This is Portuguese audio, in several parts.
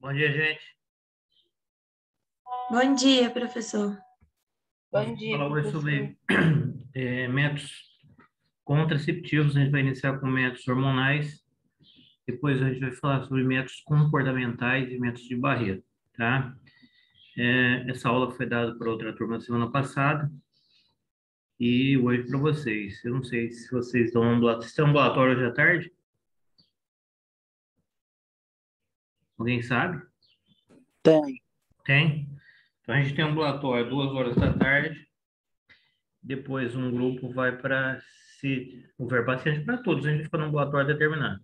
Bom dia, gente. Bom dia, professor. Vamos falar hoje sobre métodos contraceptivos. A gente vai iniciar com métodos hormonais, depois a gente vai falar sobre métodos comportamentais e métodos de barreira, tá? Essa aula foi dada para outra turma semana passada e hoje para vocês. Eu não sei se vocês estão no ambulatório. Vocês têm ambulatório hoje à tarde? Alguém sabe? Tem. Tem? Então a gente tem ambulatório 2 horas da tarde. Depois um grupo vai para, se houver paciente, para todos, a gente fica no ambulatório determinado.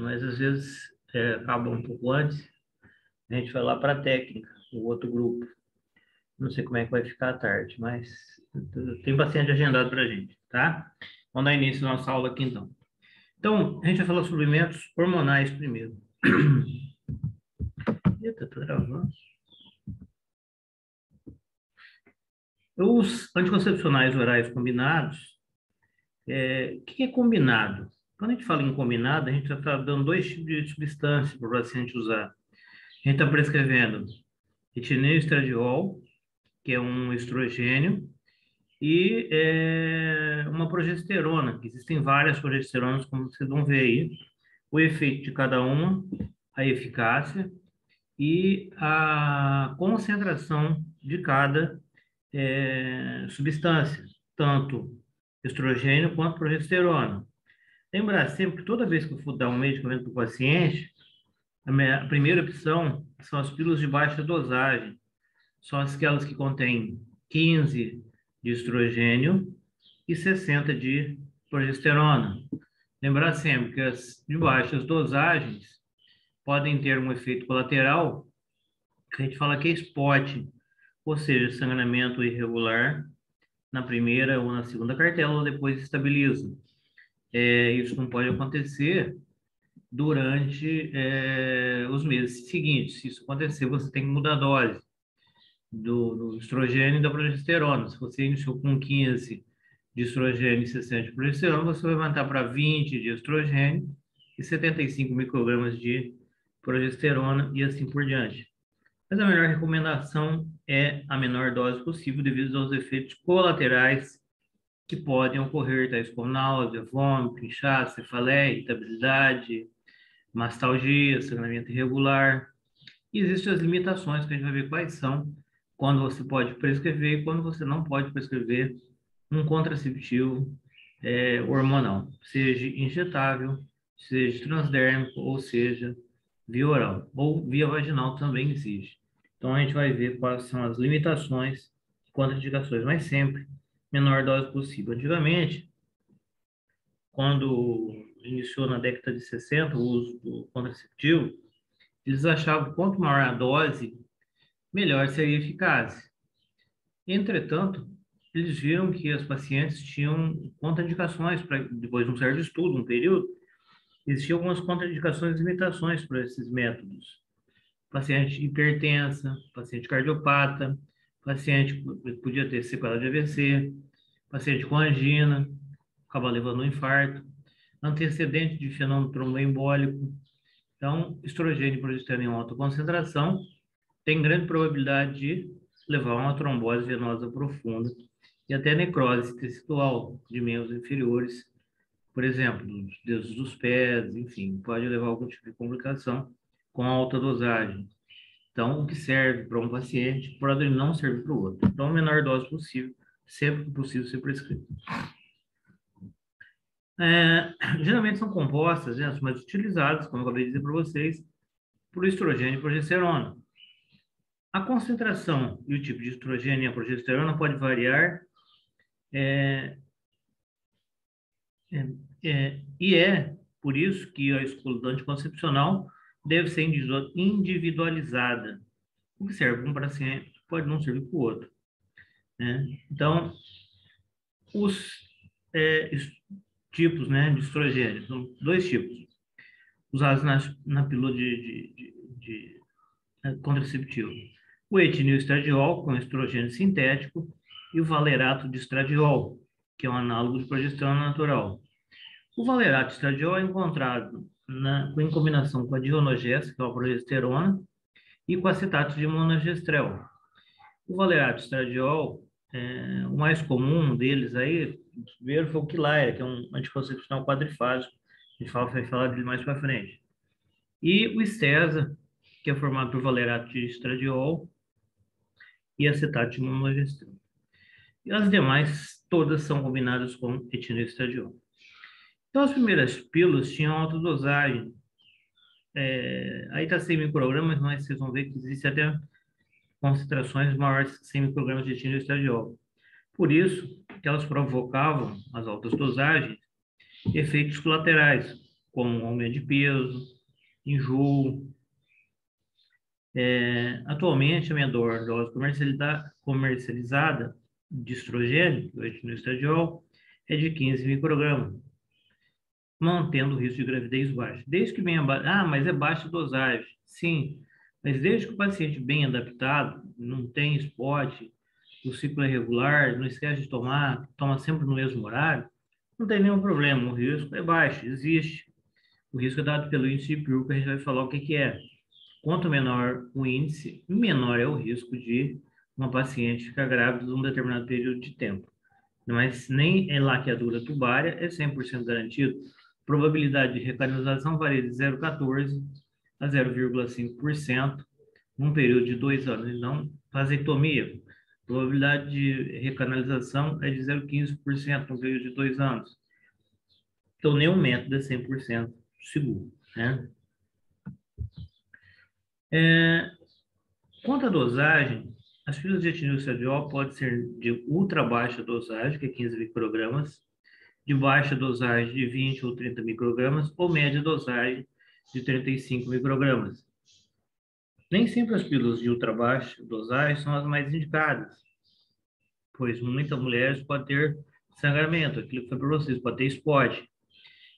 Mas às vezes acaba um pouco antes, a gente vai lá para a técnica, o outro grupo. Não sei como é que vai ficar à tarde, mas tem paciente agendado para a gente, tá? Vamos dar início à nossa aula aqui então. Então, a gente vai falar sobre métodos hormonais primeiro. Eita, tô travando. Os anticoncepcionais orais combinados, o que é combinado? Quando a gente fala em combinado, a gente está dando dois tipos de substância para o paciente usar. A gente está prescrevendo etileno estradiol, que é um estrogênio, e uma progesterona, que existem várias progesteronas, como vocês vão ver aí, o efeito de cada uma, a eficácia e a concentração de cada substância, tanto estrogênio quanto progesterona. Lembrar sempre que toda vez que eu for dar um medicamento para o paciente, a primeira opção são as pílulas de baixa dosagem, são aquelas que contêm 15 de estrogênio e 60 de progesterona. Lembrar sempre que as de baixas dosagens podem ter um efeito colateral, que a gente fala que é spot, ou seja, sangramento irregular na primeira ou na segunda cartela, depois estabiliza. Isso não pode acontecer durante os meses seguintes. Se isso acontecer, você tem que mudar a dose do estrogênio e da progesterona. Se você iniciou com 15 de estrogênio e 60 de progesterona, você vai aumentar para 20 de estrogênio e 75 microgramas de progesterona e assim por diante. Mas a melhor recomendação é a menor dose possível devido aos efeitos colaterais que podem ocorrer, tais como náusea, vômito, inchaço, cefaleia, irritabilidade, mastalgia, sangramento irregular. E existem as limitações que a gente vai ver quais são, quando você pode prescrever e quando você não pode prescrever um contraceptivo hormonal, seja injetável, seja transdérmico, ou seja, via oral, ou via vaginal também existe. Então, a gente vai ver quais são as limitações e contraindicações, mas sempre menor dose possível. Antigamente, quando iniciou na década de 60 o uso do contraceptivo, eles achavam que quanto maior a dose, melhor seria a eficácia. Entretanto, eles viram que as pacientes tinham contraindicações, depois de um certo estudo, um período, existiam algumas contraindicações e limitações para esses métodos. Paciente hipertensa, paciente cardiopata, paciente que podia ter sequela de AVC, paciente com angina, acaba levando um infarto, antecedente de fenômeno tromboembólico. Então, estrogênio e progesterona em alta concentração tem grande probabilidade de levar a uma trombose venosa profunda e até necrose tecidual de membros inferiores, por exemplo, dos dedos dos pés, enfim, pode levar a algum tipo de complicação com alta dosagem. Então, o que serve para um paciente pode não servir para o outro. Então, a menor dose possível, sempre que possível ser prescrito. Geralmente são compostas, mas utilizadas, como eu acabei de dizer para vocês, por estrogênio e progesterona. A concentração e o tipo de estrogênio e a progesterona pode variar e é por isso que a escolha do anticoncepcional deve ser individualizada. O que serve para um paciente pode não servir para o outro, né? Então, os tipos, né, de estrogênio, são dois tipos, usados na pílula de contraceptivo. O etilenoestradiol, com estrogênio sintético, e o valerato de estradiol, que é um análogo de progesterona natural. O valerato de estradiol é encontrado em combinação com a dihonogesta, que é a progesterona, e com acetato de monogestrel. O valerato estradiol, o mais comum deles aí, o primeiro foi o Quilaira, que é um anticoncepcional quadrifásico. A gente vai falar dele mais para frente. E o Estesa, que é formado por valerato de estradiol e acetato de monogestrel. E as demais, todas são combinadas com etinoestradiol. Então, as primeiras pílulas tinham alta dosagem. Aí está 100 microgramas, mas vocês vão ver que existe até concentrações maiores que 100 microgramas de etinoestradiol. Por isso que elas provocavam, as altas dosagens, efeitos colaterais, como aumento de peso, enjoo. Atualmente, a menor dose comercializada de estrogênio, o etinoestradiol, é de 15 microgramas, mantendo o risco de gravidez baixo. Desde que venha... mas é baixa dosagem. Sim, mas desde que o paciente bem adaptado, não tem esporte, o ciclo é regular, não esquece de tomar, toma sempre no mesmo horário, não tem nenhum problema, o risco é baixo, existe. O risco é dado pelo índice de Pearl, que a gente vai falar o que que é. Quanto menor o índice, menor é o risco de uma paciente ficar grávida num determinado período de tempo. Mas nem é laqueadura tubária é 100% garantido. Probabilidade de recanalização varia de 0,14 a 0,5% num período de 2 anos, e não vasectomia. Probabilidade de recanalização é de 0,15% no período de 2 anos. Então, nenhum método é 100% seguro, né? Quanto à dosagem, as pílulas de etilenoestradiol podem ser de ultra baixa dosagem, que é 15 microgramas, de baixa dosagem de 20 ou 30 microgramas, ou média dosagem de 35 microgramas. Nem sempre as pílulas de ultra baixa dosagem são as mais indicadas, pois muitas mulheres podem ter sangramento, aquilo que foi para vocês, pode ter spot,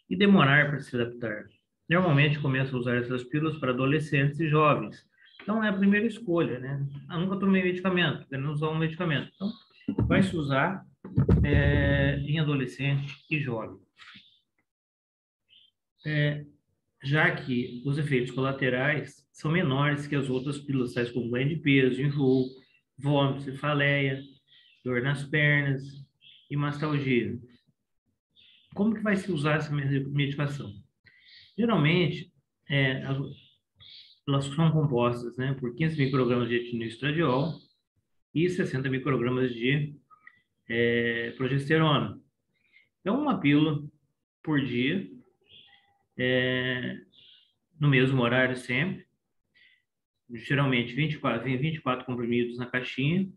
e demorar para se adaptar. Normalmente começam a usar essas pílulas para adolescentes e jovens. Então é a primeira escolha, né? Eu nunca tomei medicamento, querendo usar um medicamento. Então, vai se usar em adolescente e jovem. Já que os efeitos colaterais são menores que as outras pílulas, tais como ganho de peso, enjoo, vômito, cefaleia, dor nas pernas e mastalgia. Como que vai se usar essa medicação? Geralmente, elas são compostas, né, por 15 microgramas de etinoestradiol e 60 microgramas de progesterona. É uma pílula por dia, no mesmo horário sempre, geralmente 24, vem 24 comprimidos na caixinha,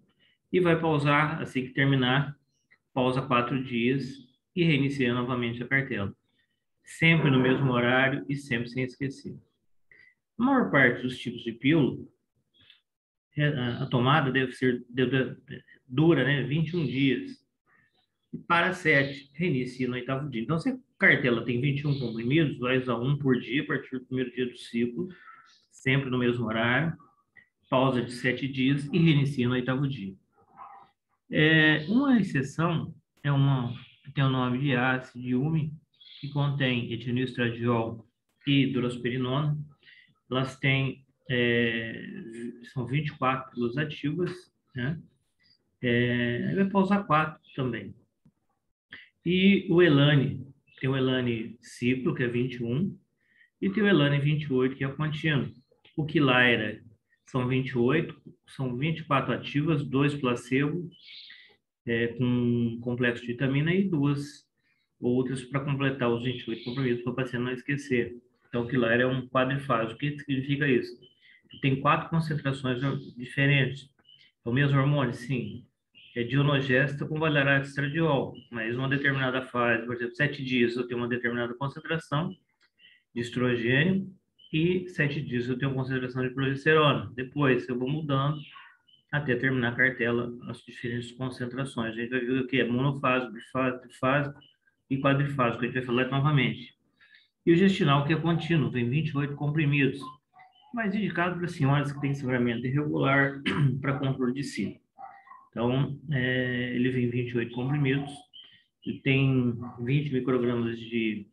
e vai pausar assim que terminar, pausa 4 dias e reinicia novamente a cartela. Sempre no mesmo horário e sempre sem esquecer. A maior parte dos tipos de pílula, a tomada dura, né, 21 dias. E para 7, reinicia no 8º dia. Então, se a cartela tem 21 comprimidos, vai usar um por dia a partir do primeiro dia do ciclo, sempre no mesmo horário, pausa de 7 dias e reinicia no 8º dia. Uma exceção tem o nome de ácido de Hume, que contém etinoestradiol e durasperinona. Elas têm, são 24 pílulas ativas, né? Vai pausar 4 também. E o Elane, tem o Elane ciclo, que é 21, e tem o Elane 28, que é contínuo. O Quilaira são 28, são 24 ativas, 2 placebo, com um complexo de vitamina e 2 outras para completar os 28 compromissos, para o paciente não esquecer. Então, o Quilaira é um quadrifásico. O que significa isso? Tem 4 concentrações diferentes. É o mesmo hormônio? Sim. É dihonogesta com valerato estradiol, mas uma determinada fase, por exemplo, 7 dias eu tenho uma determinada concentração de estrogênio e 7 dias eu tenho uma concentração de progesterona. Depois eu vou mudando até terminar a cartela, as diferentes concentrações. A gente vai ver o que é monofásico, bifásico, trifásico e quadrifásico, a gente vai falar novamente. E o gestinal, que é contínuo, tem 28 comprimidos, mas indicado para senhoras que têm sangramento irregular para controle de ciclo. Então, ele vem 28 comprimidos e tem 20 microgramas de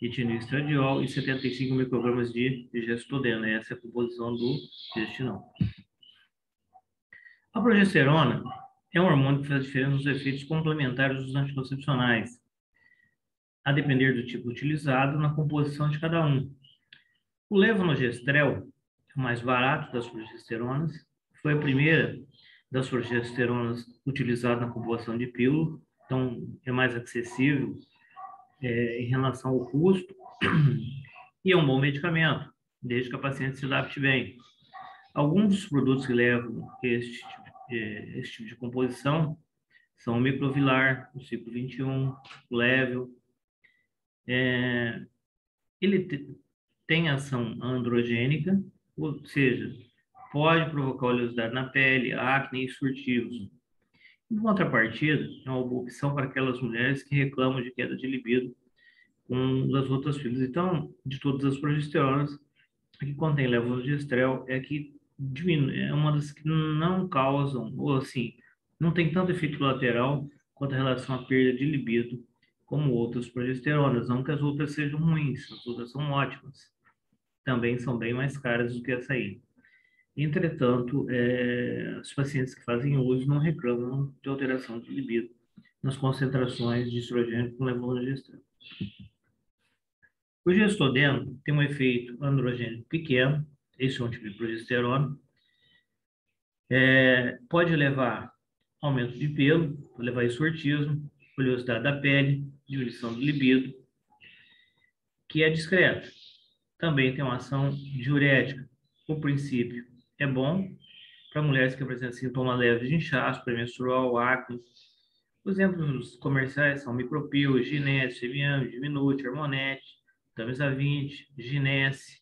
de etinoestradiol e 75 microgramas de gestodeno. Essa é a composição do gestinol. A progesterona é um hormônio que faz diferença nos efeitos complementares dos anticoncepcionais, a depender do tipo utilizado na composição de cada um. O levonorgestrel é o mais barato das progesteronas, foi a primeira das progesteronas utilizada na composição de pílula, então é mais acessível em relação ao custo e é um bom medicamento, desde que a paciente se adapte bem. Alguns dos produtos que levam esse tipo de composição são o Microvilar, o Ciclo 21, o Level. Ele tem ação androgênica, ou seja, pode provocar oleosidade na pele, acne e surtivos. Em contrapartida, é uma boa opção para aquelas mulheres que reclamam de queda de libido com as outras filhas. Então, de todas as progesteronas, a que contém levonorgestrel é que diminui, é uma das que não causam, ou assim, não tem tanto efeito colateral quanto a relação à perda de libido, como outras progesteronas. Não que as outras sejam ruins, as outras são ótimas. Também são bem mais caras do que essa aí. Entretanto, os pacientes que fazem uso não reclamam de alteração de libido nas concentrações de estrogênio com levonorgestrel. O gestodeno tem um efeito androgênico pequeno, esse é um tipo de progesterona, pode levar aumento de pelo, pode levar exortismo, oleosidade da pele, diminuição do libido, que é discreta. Também tem uma ação diurética. O princípio é bom para mulheres que apresentam sintomas leves de inchaço, pré-menstrual, acne. Os exemplos comerciais são Micropil, Ginesse, Evian, Diminute, Hormonete, Tamisa 20, Ginesse,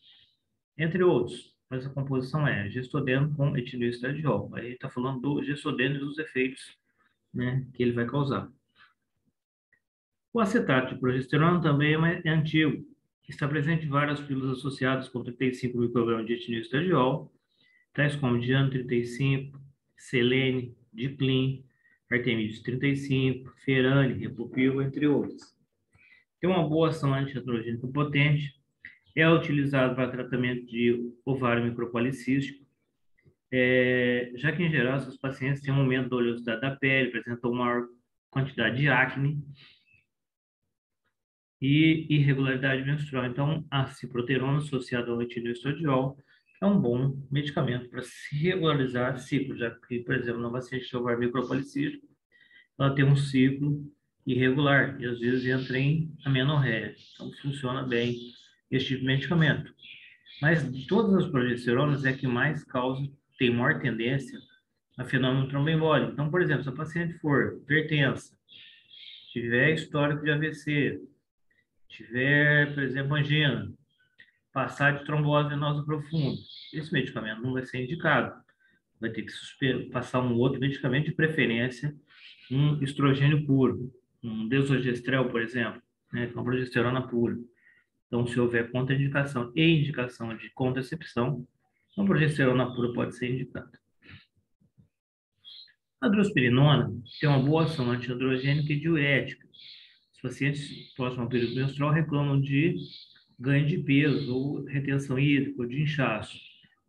entre outros. Mas a composição é gestodeno com etinoestradiol. Aí está falando do gestodeno e dos efeitos, né, que ele vai causar. O acetato de progesterona também é antigo. Está presente em várias pílulas associadas com 35 microgramas de etinoestradiol, tais como Diano 35, Selene, Diplin, Artemis 35, Ferane, Repopil, entre outros. Tem uma boa ação antiandrogênica potente, é utilizado para tratamento de ovário micropolicístico, já que em geral esses pacientes têm um aumento da oleosidade da pele, apresentam maior quantidade de acne e irregularidade menstrual. Então, a ciproterona associada ao etinoestradiol é um bom medicamento para se regularizar ciclo, já que, por exemplo, na paciente de ovário micropolicístico, ela tem um ciclo irregular e às vezes entra em amenorreia. Então, funciona bem esse tipo de medicamento. Mas de todas as progesteronas é que mais causa, tem maior tendência a fenômeno tromboembólico. Então, por exemplo, se a paciente for hipertensa, tiver histórico de AVC, tiver, por exemplo, angina, passar de trombose venosa profunda, esse medicamento não vai ser indicado. Vai ter que passar um outro medicamento, de preferência, um estrogênio puro, um desogestrel, por exemplo, né, com progesterona pura. Então, se houver contraindicação e indicação de contracepção, a progesterona pura pode ser indicada. A drospirenona tem uma boa ação antiandrogênica e diurética. Os pacientes próximos ao período menstrual reclamam de ganho de peso ou retenção hídrica ou de inchaço.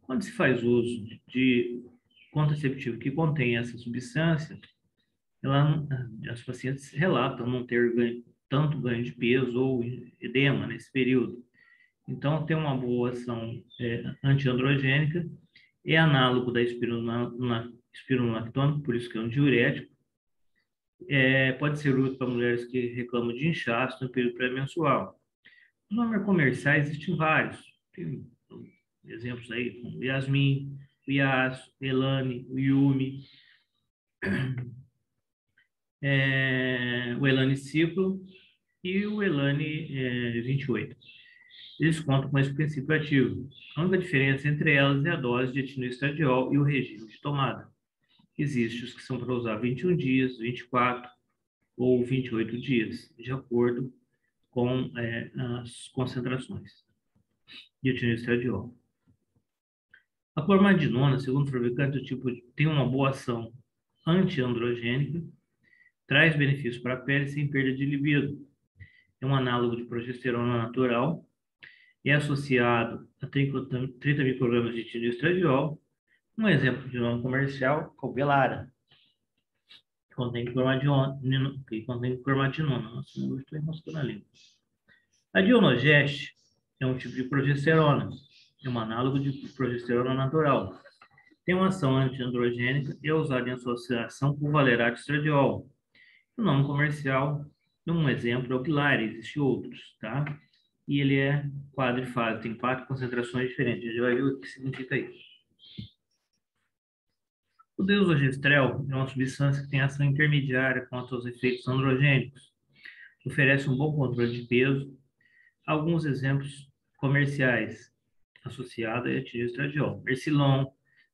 Quando se faz uso de contraceptivo que contém essa substância, as pacientes relatam não ter tanto ganho de peso ou edema nesse período. Então, tem uma boa ação antiandrogênica, é análogo da espironolactona, por isso que é um diurético. Pode ser útil para mulheres que reclamam de inchaço no período pré-menstrual. No nome comercial existem vários. Tem exemplos aí, como o Yasmin, o Yas, o Elane, o Yumi, o Elane Ciclo e o Elane 28. Eles contam com esse princípio ativo. A única diferença entre elas é a dose de etinoestradiol e o regime de tomada. Existem os que são para usar 21 dias, 24 ou 28 dias, de acordo com as concentrações de etinoestradiol. A clormadinona, segundo o fabricante, tem uma boa ação antiandrogênica, traz benefícios para a pele sem perda de libido. é um análogo de progesterona natural, é associado a 30 microgramas de etinoestradiol. Um exemplo de nome comercial é o Belara, que contém cromatinona. Nossa, eu estou enroscando a língua. A Dionogeste é um tipo de progesterona, é um análogo de progesterona natural. Tem uma ação antiandrogênica e é usada em associação com o valerato estradiol. O nome comercial, um exemplo é o Belara, existem outros, tá? E ele é quadrifásico, tem 4 concentrações diferentes. A gente vai ver o que significa isso. O desogestrel é uma substância que tem ação intermediária contra os efeitos androgênicos. Oferece um bom controle de peso. Alguns exemplos comerciais associados a etinoestradiol. Mercilon,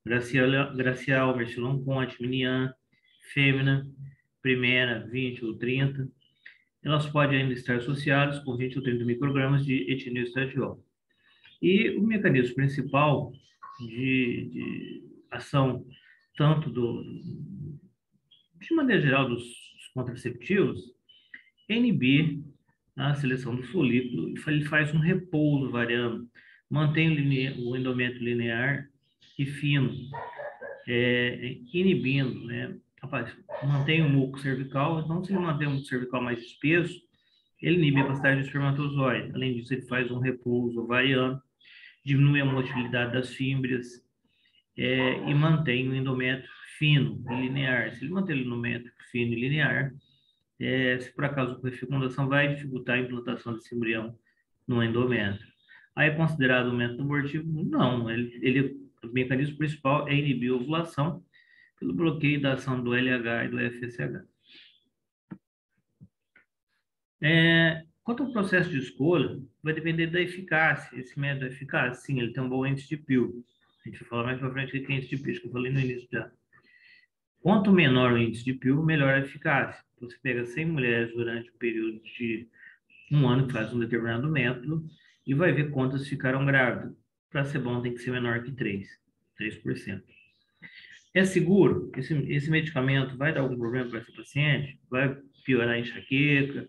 Gracial, Mercilon Conte, Minian, Femina, Primera, 20 ou 30. Elas podem ainda estar associadas com 20 ou 30 microgramas de etinoestradiol. E o mecanismo principal de ação, tanto de maneira geral, dos contraceptivos, é inibir a seleção do folículo. Ele faz um repouso variando, mantém o endométrio linear e fino, inibindo, né? Mantém o muco cervical, então se ele mantém o muco cervical mais espesso, ele inibe a passagem do espermatozoide. Além disso, ele faz um repouso ovariano, diminui a motilidade das fímbrias e mantém o endométrio fino e linear. Se ele manter o endométrio fino e linear, se por acaso a fecundação vai dificultar a implantação desse embrião no endométrio. Aí é considerado um método abortivo? Não, o mecanismo principal é inibir a ovulação pelo bloqueio da ação do LH e do FSH. Quanto ao processo de escolha, vai depender da eficácia. Esse método é eficaz? Sim, ele tem um bom índice de PIL. A gente vai falar mais para frente o que é índice de PIL, que eu falei no início já. Quanto menor o índice de PIL, melhor a eficácia. Você pega 100 mulheres durante um período de um ano que faz um determinado método e vai ver quantas ficaram grávidas. Para ser bom, tem que ser menor que 3%. É seguro? Esse medicamento vai dar algum problema para esse paciente? Vai piorar a enxaqueca?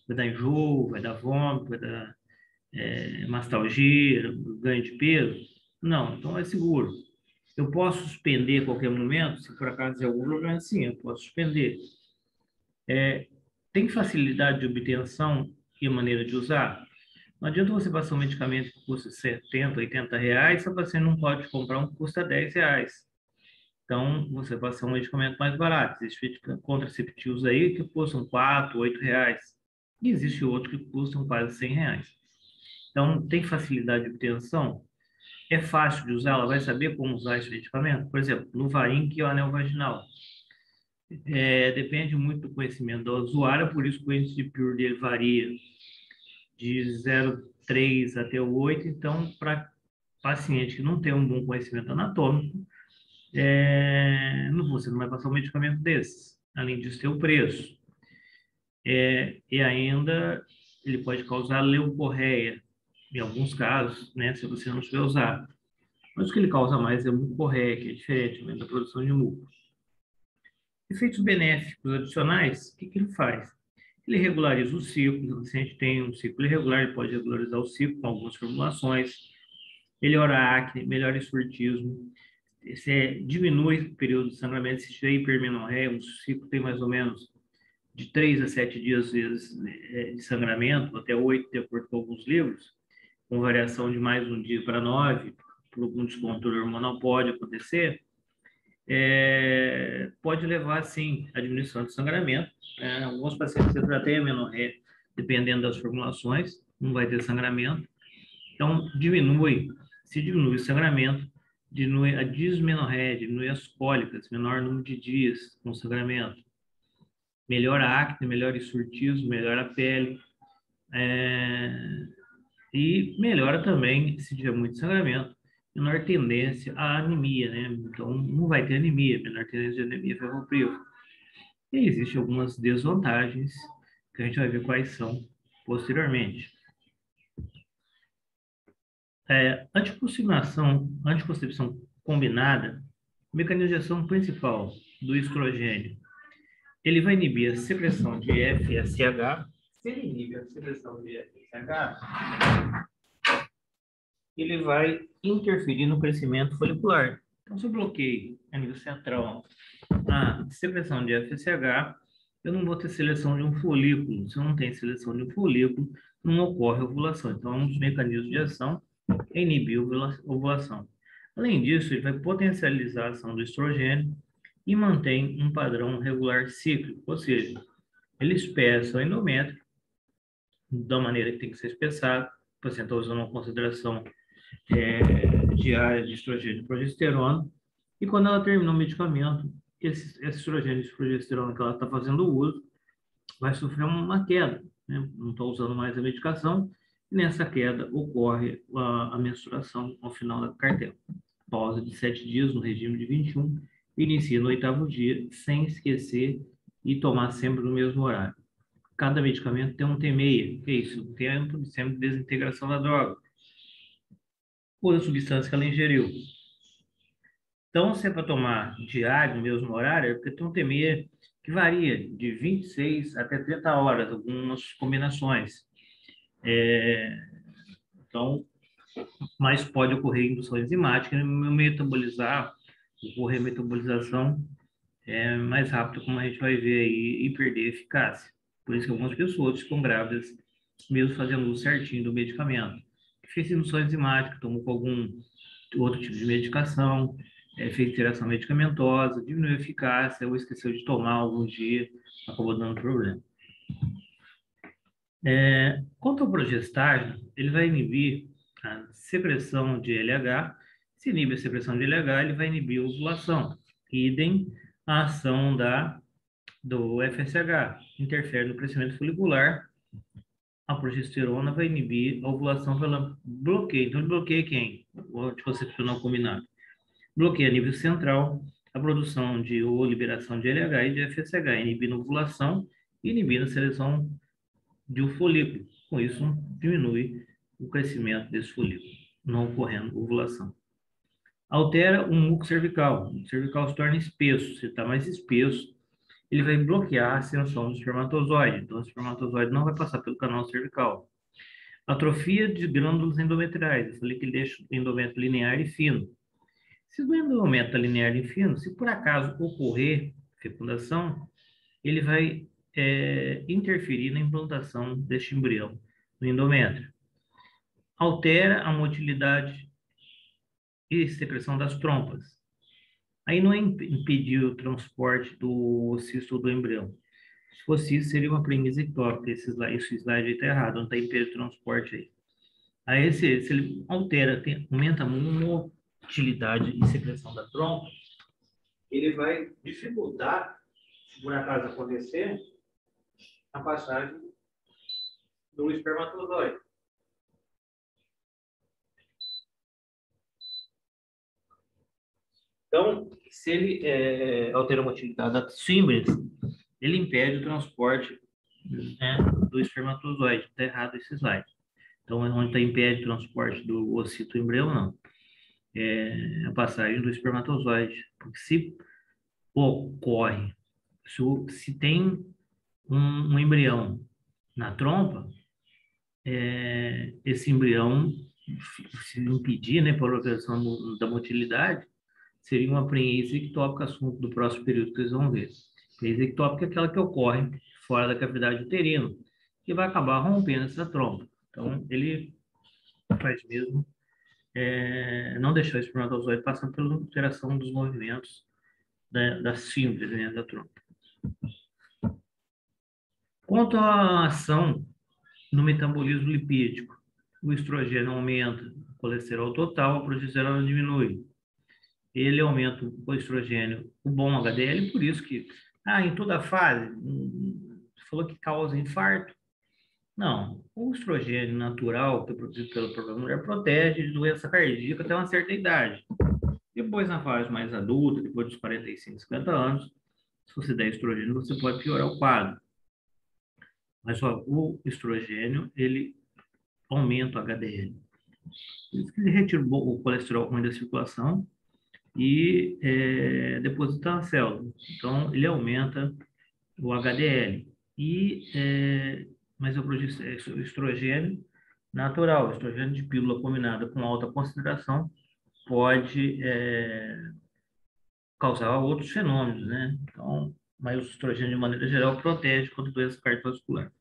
Vai dar enjoo? Vai dar vômito? Vai dar mastalgia? Ganho de peso? Não, então é seguro. Eu posso suspender a qualquer momento? Se por acaso der algum problema, sim, eu posso suspender. Tem facilidade de obtenção e maneira de usar? Não adianta você passar um medicamento que custa 70, 80 reais, se você não pode comprar um que custa 10 reais. Então, você passa um medicamento mais barato. Existem contraceptivos aí que custam 4, 8 reais. E existe outro que custam quase 100 reais. Então, tem facilidade de obtenção? É fácil de usar? Ela vai saber como usar esse medicamento? Por exemplo, Nuvain, que é o anel vaginal. Depende muito do conhecimento do usuário, por isso que o índice de PUR dele varia de 0,3 até 8. Então, para paciente que não tem um bom conhecimento anatômico, você não vai passar um medicamento desses. Além disso, tem o preço. E ainda, ele pode causar leucorreia, em alguns casos, né, se você não souber usar. Mas o que ele causa mais é mucorreia, que é diferente, né, da produção de muco. Efeitos benéficos adicionais, o que ele faz? Ele regulariza o ciclo. Se a gente tem um ciclo irregular, ele pode regularizar o ciclo com algumas formulações. Melhora a acne, melhora o hirsutismo. Diminui o período de sangramento. Se tiver hipermenorreia, o ciclo tem mais ou menos de 3 a 7 dias vezes, de sangramento, até 8, de acordo com alguns livros, com variação de mais um dia para 9, por algum descontrole hormonal pode acontecer. Pode levar, sim, à diminuição de sangramento. Alguns pacientes já têm amenorreia, dependendo das formulações, não vai ter sangramento. Então, se diminui o sangramento, diminui a dismenorreia, diminui as cólicas, menor número de dias com sangramento. Melhora a acne, melhora o hirsutismo, melhora a pele. E melhora também, se tiver muito sangramento, menor tendência à anemia, né? Então, não vai ter anemia, menor tendência de anemia ferropriva. E existem algumas desvantagens que a gente vai ver quais são posteriormente. Anticoncepção combinada, o mecanismo de ação principal do estrogênio, ele vai inibir a secreção de FSH, Se ele inibe a secreção de FSH, ele vai interferir no crescimento folicular. Então, se eu bloqueio a nível central a secreção de FSH, eu não vou ter seleção de um folículo. Se eu não tenho seleção de um folículo, não ocorre ovulação. Então, um dos mecanismos de ação é inibir a ovulação. Além disso, ele vai potencializar a ação do estrogênio e mantém um padrão regular cíclico, ou seja, ele espessa o endométrio da maneira que tem que ser espessado. O paciente está usando uma consideração diária de estrogênio e progesterona, e quando ela terminar o medicamento, esse estrogênio e progesterona que ela está fazendo uso vai sofrer uma queda, né? Não está usando mais a medicação, e nessa queda ocorre a menstruação ao final da cartela. Pausa de 7 dias no regime de 21, inicia no 8º dia, sem esquecer e tomar sempre no mesmo horário. Cada medicamento tem um T6, que é isso? O tempo de sempre desintegração da droga, ou da substância que ela ingeriu. Então, se é para tomar diário, no mesmo horário, é porque tem um T6 que varia de 26 até 30 horas, algumas combinações. Então, mas pode ocorrer indução enzimática e metabolizar, ocorrer metabolização mais rápido, como a gente vai ver aí, e perder eficácia. Por isso que algumas pessoas ficam grávidas, mesmo fazendo uso certinho do medicamento. Fez indução enzimática, tomou com algum outro tipo de medicação, fez interação medicamentosa, diminuiu a eficácia, ou esqueceu de tomar algum dia, acabou dando problema. Quanto ao progestágeno, ele vai inibir a secreção de LH. Se inibe a secreção de LH, ele vai inibir a ovulação. Idem a ação do FSH, interfere no crescimento folicular. A progesterona vai inibir a ovulação pela bloqueio. Então, ele bloqueia quem? O anticoncepcional combinado. Bloqueia a nível central a produção ou liberação de LH e de FSH, inibindo a ovulação e inibindo a seleção de um folículo. Com isso, diminui o crescimento desse folículo, não ocorrendo ovulação. Altera o muco cervical. O muco cervical se torna espesso. Se está mais espesso, ele vai bloquear a ascensão do espermatozoide. Então, o espermatozoide não vai passar pelo canal cervical. Atrofia de glândulas endometriais. Eu falei que ele deixa o endométrio linear e fino. Se o endométrio está linear e fino, se por acaso ocorrer fecundação, ele vai interferir na implantação deste embrião no endométrio. Altera a motilidade e secreção das trompas. Aí não é impedir o transporte do cisto do embrião. Se fosse isso, seria uma premissa ectópica. Esse slide aí está errado, não está impedindo o transporte aí. Aí, se ele altera, aumenta a motilidade e secreção da trompa, ele vai dificultar, se por acaso acontecer, a passagem do espermatozoide. Então, se ele altera a motilidade das fibras, ele impede o transporte, né, do espermatozoide. Está errado esse slide. Então, onde está impede o transporte do ocito embrião, não. A passagem do espermatozoide. Porque se ocorre, se tem um embrião na trompa, esse embrião, se impedir, né, por alteração da motilidade, seria uma prenese ectópica, assunto do próximo período que vocês vão ver. Prenese ectópica é aquela que ocorre fora da cavidade uterina, que vai acabar rompendo essa trompa. Então, ele faz mesmo não deixar o espermatozoide passar pela alteração dos movimentos das fibras, né, da trompa. Quanto à ação no metabolismo lipídico, o estrogênio aumenta o colesterol total, a progesterona diminui. Ele aumenta o estrogênio, o bom HDL, por isso que, em toda fase, falou que causa infarto. Não, o estrogênio natural, que é produzido pela própria mulher, protege de doença cardíaca até uma certa idade. Depois, na fase mais adulta, depois dos 45, 50 anos, se você der estrogênio, você pode piorar o quadro. Mas só o estrogênio, ele aumenta o HDL. Por isso que ele retira o colesterol ruim da circulação e deposita na célula. Então, ele aumenta o HDL. E mas é o estrogênio natural. O estrogênio de pílula combinada com alta concentração pode causar outros fenômenos, né? Então, mas o estrogênio, de maneira geral, protege contra doença cardiovascular.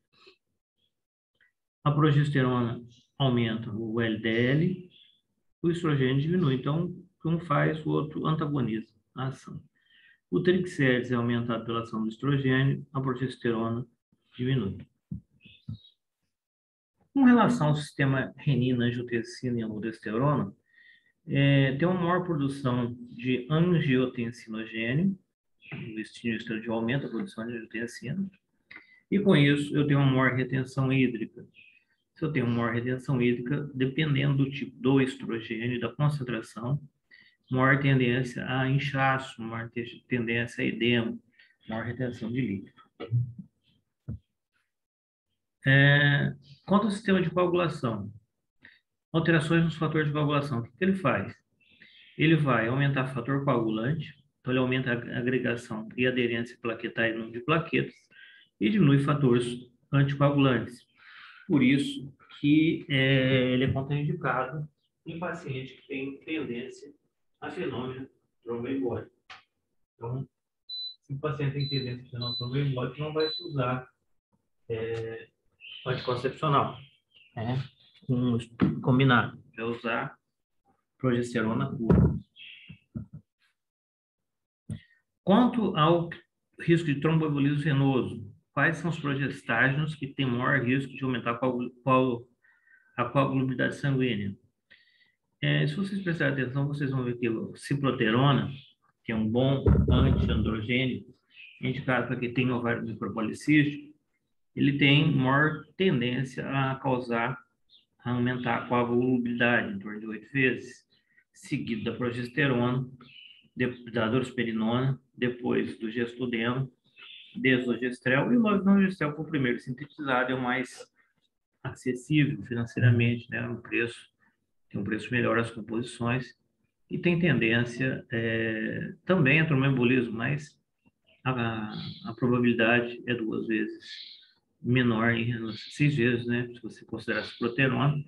A progesterona aumenta o LDL, o estrogênio diminui. Então, um faz, o outro antagoniza a ação. O triglicérides é aumentado pela ação do estrogênio, a progesterona diminui. Com relação ao sistema renina, angiotensina e aldosterona, tem uma maior produção de angiotensinogênio, o estradiol aumenta a produção de angiotensina, e com isso eu tenho uma maior retenção hídrica. Se eu tenho uma maior retenção hídrica, dependendo do tipo do estrogênio e da concentração, maior tendência a inchaço, maior tendência a edema, maior retenção de líquido. Quanto ao sistema de coagulação, alterações nos fatores de coagulação, o que ele faz? Ele vai aumentar o fator coagulante, então ele aumenta a agregação e aderência plaquetária e número de plaquetas, e diminui fatores anticoagulantes. Por isso que ele é contraindicado em paciente que tem tendência a fenômeno tromboembólico. Então, se o paciente tem tendência a fenômeno tromboembólico, não vai se usar anticoncepcional, né? Combinado, vai usar progesterona pura. Quanto ao risco de tromboembolismo venoso, quais são os progestágenos que têm maior risco de aumentar a coagulabilidade sanguínea? Se vocês prestarem atenção, vocês vão ver que a ciploterona, que é um bom anti-androgênico, indicado para quem tem ovário micropolicístico, ele tem maior tendência a aumentar a coagulabilidade, em torno de 8 vezes, seguido da progesterona, da dorsperinona, depois do gestudeno, desogestrel, e o lovenogestrel foi o primeiro sintetizado, é o mais acessível financeiramente, né? Tem um preço melhor as composições, e tem tendência também a tromboembolismo, mas a probabilidade é 2 vezes menor, em relação a 6 vezes, né? Se você considerar a ciploterona,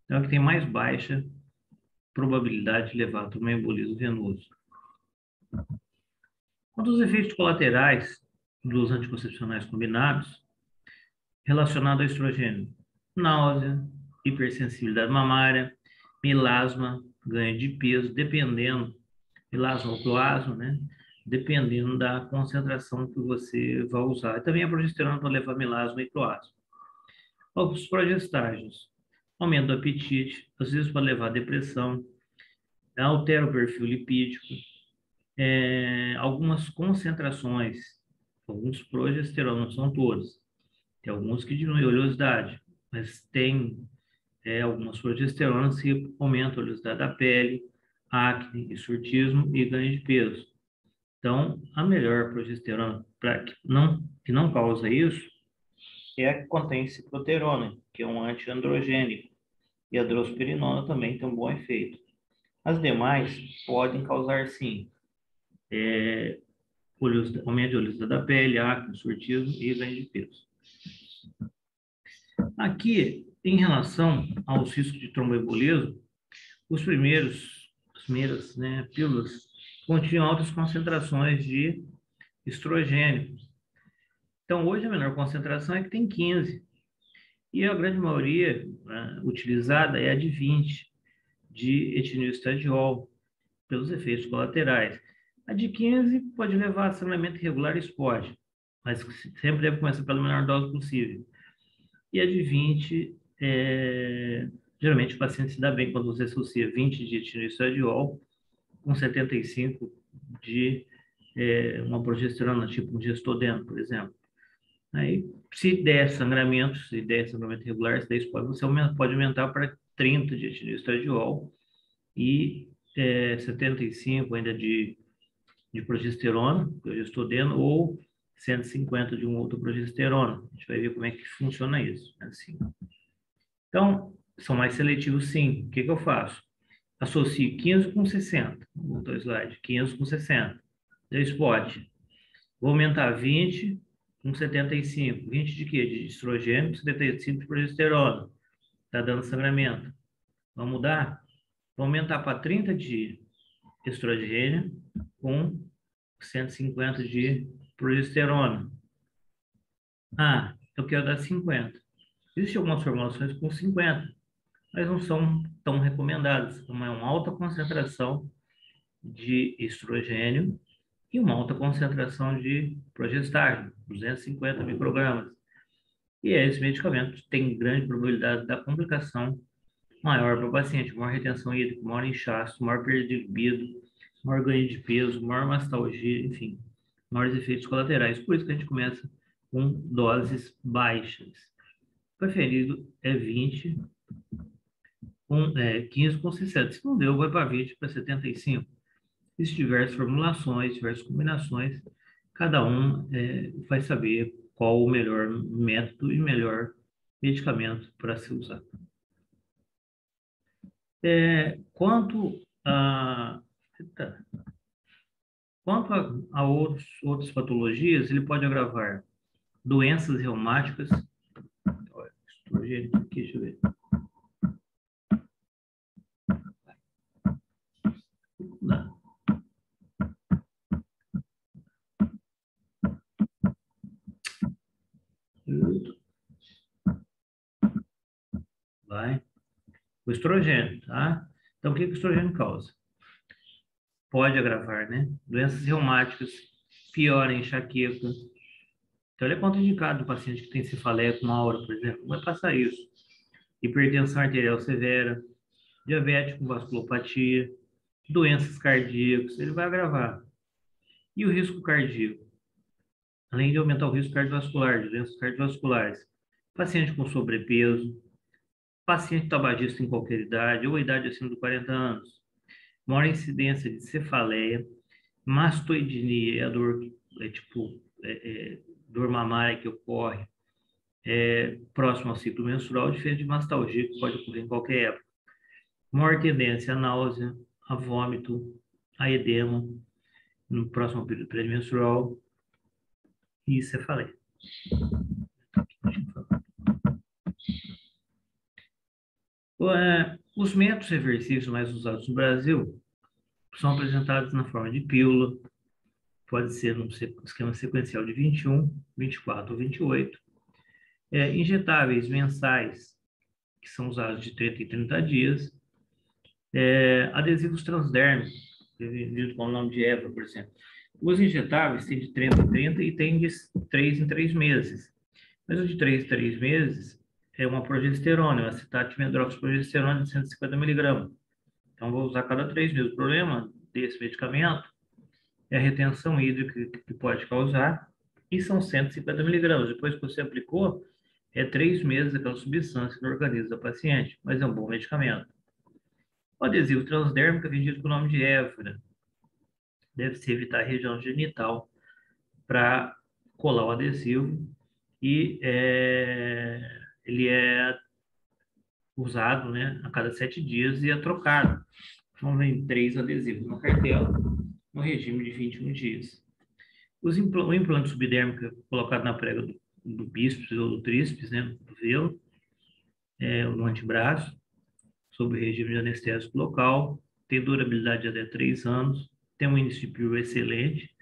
é o que tem mais baixa probabilidade de levar a tromboembolismo venoso. Quanto aos efeitos colaterais dos anticoncepcionais combinados, relacionado ao estrogênio: náusea, hipersensibilidade mamária, melasma, ganho de peso, dependendo, melasma ou cloasma, né? Dependendo da concentração que você vai usar. E também a progesterona para levar melasma e cloasma. Os progestágenos: aumento do apetite, às vezes para levar depressão, altera o perfil lipídico, algumas concentrações, alguns progesteronas, não são todos. Tem alguns que diminuem a oleosidade, mas tem algumas progesteronas que aumentam a oleosidade da pele, acne, hirsutismo e ganho de peso. Então, a melhor progesterona que não causa isso é a que contém ciploterona, que é um antiandrogênico, e a drosperinona também tem um bom efeito. As demais podem causar, sim, aumento de oleosidade da pele, acne, hirsutismo e ganho de peso. Aqui, em relação aos riscos de tromboembolismo, as primeiras, né, pílulas continham altas concentrações de estrogênio. Então, hoje a menor concentração é que tem 15. E a grande maioria utilizada é a de 20, de etilenoestradiol, pelos efeitos colaterais. A de 15 pode levar a sangramento irregular e pode, mas sempre deve começar pela menor dose possível. E a de 20, geralmente o paciente se dá bem quando você associa 20 de etilenoestradiol com 75 de uma progesterona, tipo um gestodeno, por exemplo. Aí, se der sangramento irregular, você pode aumentar para 30 de etilenoestradiol e 75 ainda de progesterona, que é o gestodeno, ou 150 de um outro progesterona. A gente vai ver como é que funciona isso. Assim. Então, são mais seletivos, sim. O que eu faço? Associo 15 com 60. Voltou o slide. 15 com 60. Deu spot. Vou aumentar 20 com 75. 20 de quê? De estrogênio, 75 de progesterona. Está dando sangramento. Vamos mudar? Vamos aumentar para 30 de estrogênio com 150 de progesterona. Ah, eu quero dar 50. Existem algumas formulações com 50, mas não são tão recomendadas. Então, é uma alta concentração de estrogênio e uma alta concentração de progestágeno, 250 microgramas. E esse medicamento tem grande probabilidade da complicação maior para o paciente, maior retenção hídrica, maior inchaço, maior perda de libido, maior ganho de peso, maior mastalgia, enfim, maiores efeitos colaterais. Por isso que a gente começa com doses baixas. O preferido é 20, 15 com 60. Se não deu, vai para 20, para 75. Existem diversas formulações, diversas combinações. Cada um vai saber qual o melhor método e melhor medicamento para se usar. Quanto a, tá. Quanto a outras patologias, ele pode agravar doenças reumáticas. Olha, aqui, deixa eu ver. Não. Vai. O estrogênio, tá? Então, o que o estrogênio causa? Pode agravar, né? Doenças reumáticas, piora a enxaqueca. Então, ele é contraindicado do paciente que tem cefaleia com aura, por exemplo. Vai passar isso. Hipertensão arterial severa, diabetes com vasculopatia, doenças cardíacas, ele vai agravar. E o risco cardíaco? Além de aumentar o risco cardiovascular, de doenças cardiovasculares, paciente com sobrepeso, paciente tabagista em qualquer idade ou idade acima de 40 anos, maior incidência de cefaleia, mastoidinia, a dor, dor mamária que ocorre próximo ao ciclo menstrual, diferente de mastalgia, que pode ocorrer em qualquer época. Maior tendência à náusea, a vômito, a edema, no próximo período pré-menstrual e cefaleia. Os métodos reversíveis mais usados no Brasil são apresentados na forma de pílula, pode ser no esquema sequencial de 21, 24 ou 28. Injetáveis mensais, que são usados de 30 em 30 dias. Adesivos transdérmicos, vendidos com o nome de EVA, por exemplo. Os injetáveis têm de 30 em 30 e tem de 3 em 3 meses. Mas o de 3 em 3 meses é uma progesterona, uma acetato de hidroxiprogesterona de 150 mg. Então, vou usar cada 3 meses. O problema desse medicamento é a retenção hídrica que pode causar, e são 150 mg. Depois que você aplicou, 3 meses aquela substância no organismo da paciente, mas é um bom medicamento. O adesivo transdérmico é vendido com o nome de Évora. Deve-se evitar a região genital para colar o adesivo e ele é usado, né, a cada 7 dias e é trocado. Então, vem 3 adesivos na cartela, no regime de 21 dias. O implante subdérmico é colocado na prega do bíceps ou do tríceps, né, do cotovelo, no antebraço, sob regime de anestésico local, tem durabilidade de até 3 anos, tem um índice de pio excelente,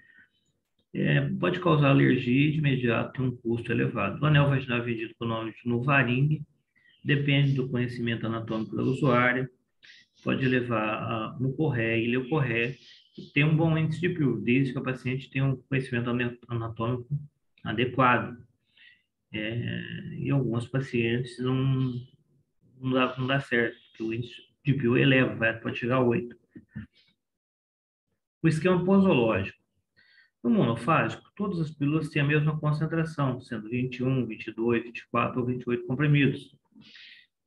pode causar alergia e de imediato tem um custo elevado. O anel vaginal é vendido com o nome de Nuvaring, depende do conhecimento anatômico da usuária, pode levar a mucorreia e leucorreia, e tem um bom índice de pio, desde que o paciente tenha um conhecimento anatômico adequado. Em alguns pacientes não dá certo, porque o índice de pio eleva, pode chegar a 8. O esquema posológico. No monofásico, todas as pílulas têm a mesma concentração, sendo 21, 22, 24 ou 28 comprimidos.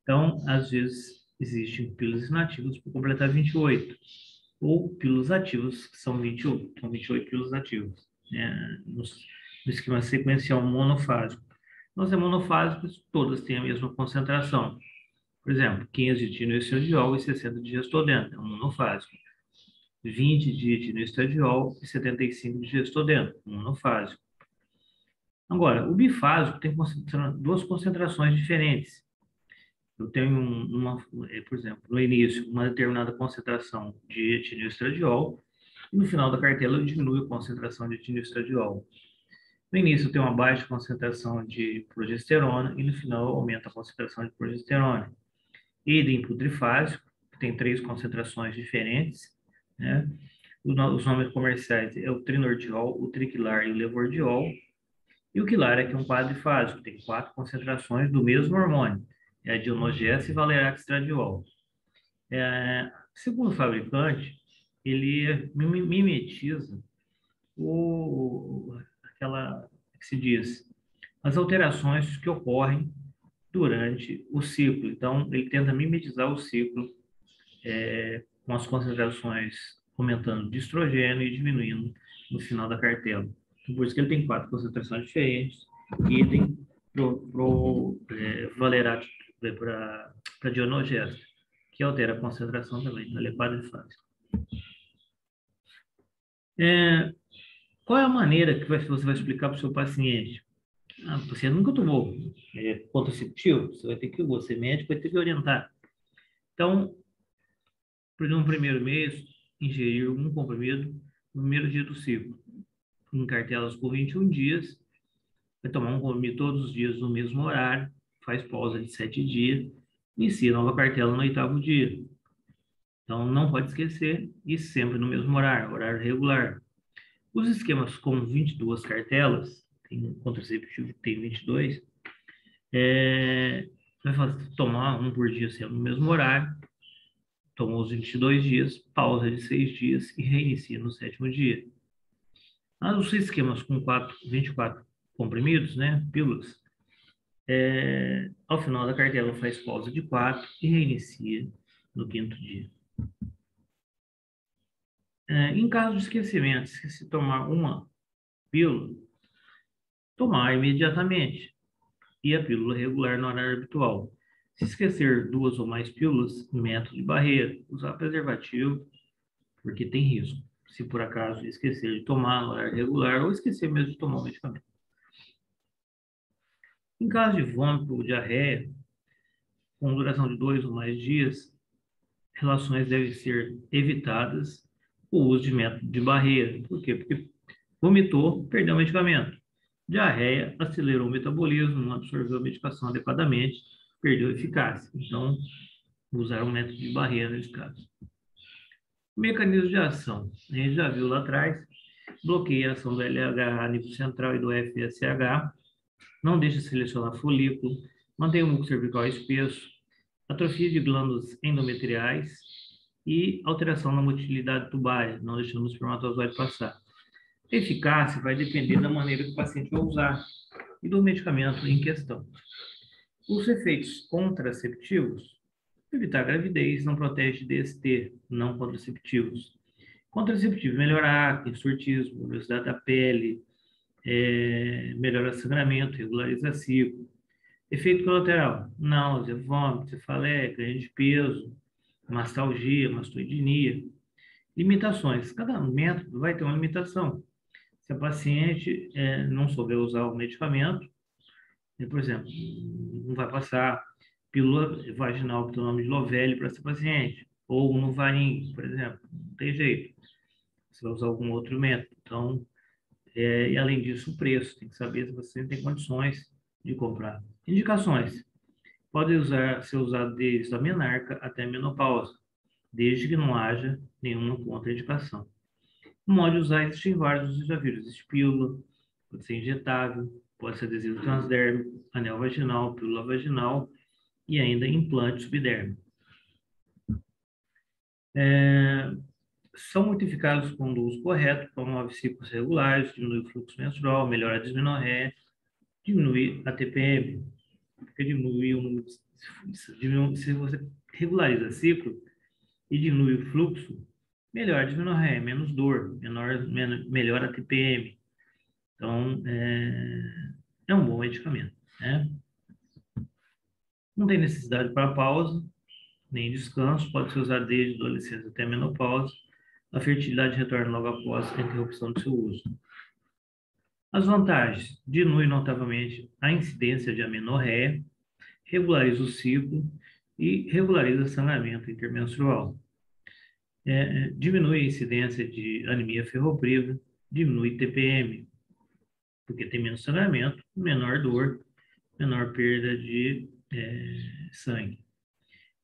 Então, às vezes, existem pílulas inativas para completar 28, ou pílulas ativas, que são 28, são 28 pílulas ativas, né, no esquema sequencial monofásico. Nos monofásicos, todas têm a mesma concentração. Por exemplo, 15 de tinoestradiol e 60 de gestodento, é um monofásico. 20 de tinoestradiol e 75 de gestodento, um monofásico. Agora, o bifásico tem duas concentrações diferentes. Eu tenho por exemplo, no início, uma determinada concentração de etilenoestradiol, e no final da cartela eu diminuo a concentração de etilenoestradiol. No início eu tenho uma baixa concentração de progesterona e no final aumenta a concentração de progesterona. Idem para o trifásico, que tem três concentrações diferentes, né? Os nomes comerciais é o trinordiol, o triquilar e o levordiol. E o quilar é que é um quadrifásico, tem quatro concentrações do mesmo hormônio, é a dionogese e valeraxestradiol. Segundo o fabricante, ele mimetiza aquela que se diz, as alterações que ocorrem durante o ciclo. Então, ele tenta mimetizar o ciclo com as concentrações aumentando de estrogênio e diminuindo no final da cartela. Então, por isso que ele tem quatro concentrações diferentes, e tem valerato para dionogéster, que altera a concentração também. Então, ele é quadrifásico. Qual é a maneira que você vai explicar para o seu paciente? Você nunca tomou contraceptivo? Você vai ter que, você médico, vai ter que orientar. Então, no primeiro mês, ingerir um comprimido no primeiro dia do ciclo, em cartelas por 21 dias, vai tomar um comprimido todos os dias no mesmo horário, faz pausa de 7 dias, inicia nova cartela no oitavo dia. Então, não pode esquecer, e sempre no mesmo horário, horário regular. Os esquemas com 22 cartelas, tem um contraceptivo que tem 22, vai tomar um por dia sempre no mesmo horário, tomou os 22 dias, pausa de 6 dias e reinicia no sétimo dia. Os esquemas com 24 comprimidos, né, pílulas, ao final da cartela faz pausa de 4 e reinicia no quinto dia. Em caso de esquecimento, se tomar uma pílula, tomar imediatamente, e a pílula regular no horário habitual. Se esquecer duas ou mais pílulas, método de barreira, usar preservativo, porque tem risco. Se por acaso esquecer de tomar no horário regular ou esquecer mesmo de tomar o medicamento. Em caso de vômito ou diarreia, com duração de 2 ou mais dias, relações devem ser evitadas o uso de método de barreira. Por quê? Porque vomitou, perdeu o medicamento. Diarreia, acelerou o metabolismo, não absorveu a medicação adequadamente, perdeu a eficácia. Então, usar um método de barreira nesse caso. Mecanismo de ação. A gente já viu lá atrás, bloqueia a ação do LH a nível central e do FSH, não deixa selecionar folículo, mantém o muco cervical espesso, atrofia de glândulas endometriais e alteração na motilidade tubária, não deixando o espermatozoide passar. A eficácia vai depender da maneira que o paciente vai usar e do medicamento em questão. Os efeitos contraceptivos: evitar gravidez, não protege DST, não contraceptivos. Contraceptivos: melhorar acne, surtismo, velocidade da pele, melhora sangramento, regulariza ciclo. Efeito colateral: náusea, vômito, cefaleia, ganho de peso, mastalgia, mastoidinia. Limitações: cada método vai ter uma limitação. Se a paciente não souber usar o medicamento, por exemplo, não vai passar pílula vaginal com o nome de Lovely para esse paciente, ou Nuvaring, por exemplo, não tem jeito. Você vai usar algum outro método. Então, e além disso, o preço, tem que saber se você tem condições de comprar. Indicações: pode ser usado desde a menarca até a menopausa, desde que não haja nenhuma contraindicação. Pode usar, existem vários, você já viram, existe pílula, pode ser injetável, pode ser adesivo transdérmico, anel vaginal, pílula vaginal e ainda implante subdérmico. São muito eficazes quando o uso correto, promove ciclos regulares, diminui o fluxo menstrual, melhora a dismenorreia, diminui a TPM, porque se você regulariza ciclo e diminui o fluxo, melhora a dismenorreia, menos dor, melhora a TPM. Então, é um bom medicamento, né? Não tem necessidade para pausa, nem descanso, pode ser usado desde a adolescência até a menopausa. A fertilidade retorna logo após a interrupção do seu uso. As vantagens: diminui notavelmente a incidência de amenorreia, regulariza o ciclo e regulariza o sangramento intermenstrual. Diminui a incidência de anemia ferropriva, diminui TPM, porque tem menos sangramento, menor dor, menor perda de sangue.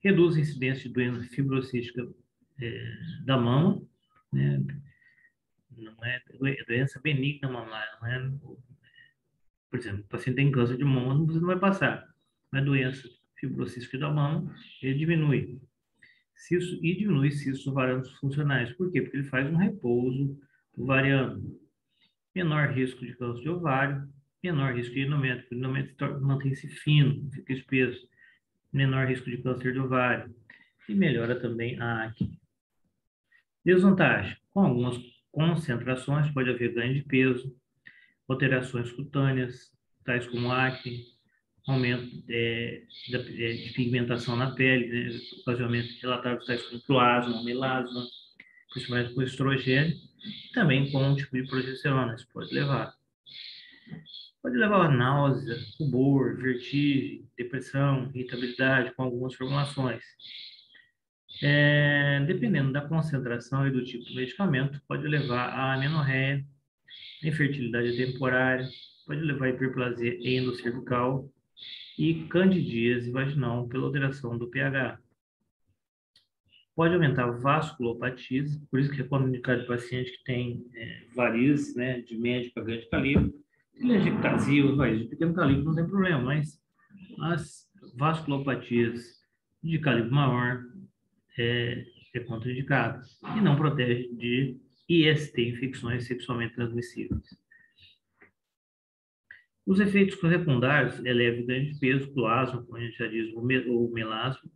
Reduz a incidência de doença fibrocística da mama, né? Não é doença benigna mamária, não é, por exemplo, o paciente tem câncer de mama, não vai passar, mas doença fibrocística da mama, ele diminui. Cisto, e diminui cistos ovarianos funcionais. Por quê? Porque ele faz um repouso ovariano. Menor risco de câncer de ovário, menor risco de endométrio, porque o endométrio mantém-se fino, fica espesso, menor risco de câncer de ovário e melhora também a acne. Desvantagem: com algumas concentrações pode haver ganho de peso, alterações cutâneas, tais como acne, aumento de pigmentação na pele, né, ocasionalmente relatados tais como plasma, melasma, principalmente com estrogênio, e também com um tipo de progesterona, isso pode levar a náusea, rubor, vertigem, depressão, irritabilidade, com algumas formulações. Dependendo da concentração e do tipo de medicamento, pode levar a amenorreia, infertilidade temporária, pode levar a hiperplasia endocervical e candidíase vaginal pela alteração do pH. Pode aumentar vasculopatias, por isso que é comunicado de paciente que tem varizes, né, de médio para grande calibre, telangiectasia, ou varizes de pequeno calibre não tem problema, mas as vasculopatias de calibre maior é contraindicado e não protege de IST, infecções sexualmente transmissíveis. Os efeitos secundários é leve ganho de peso, plasma, como a gente já diz, ou melasma,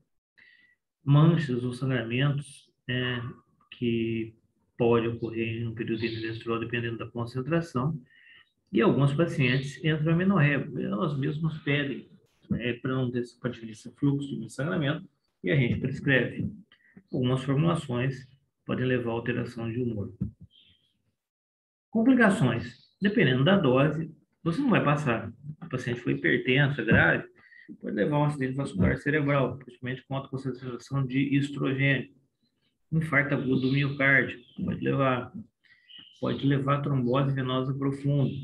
manchas ou sangramentos que pode ocorrer no período intermenstrual, dependendo da concentração, e alguns pacientes entram em amenorreia, elas mesmas pedem para não ter esse fluxo de sangramento, e a gente prescreve. Algumas formulações podem levar a alteração de humor. Complicações. Dependendo da dose, você não vai passar. O paciente foi hipertenso, é grave, pode levar a um acidente vascular cerebral, principalmente com alta concentração de estrogênio. Infarto agudo do miocárdio, pode levar a trombose venosa profunda.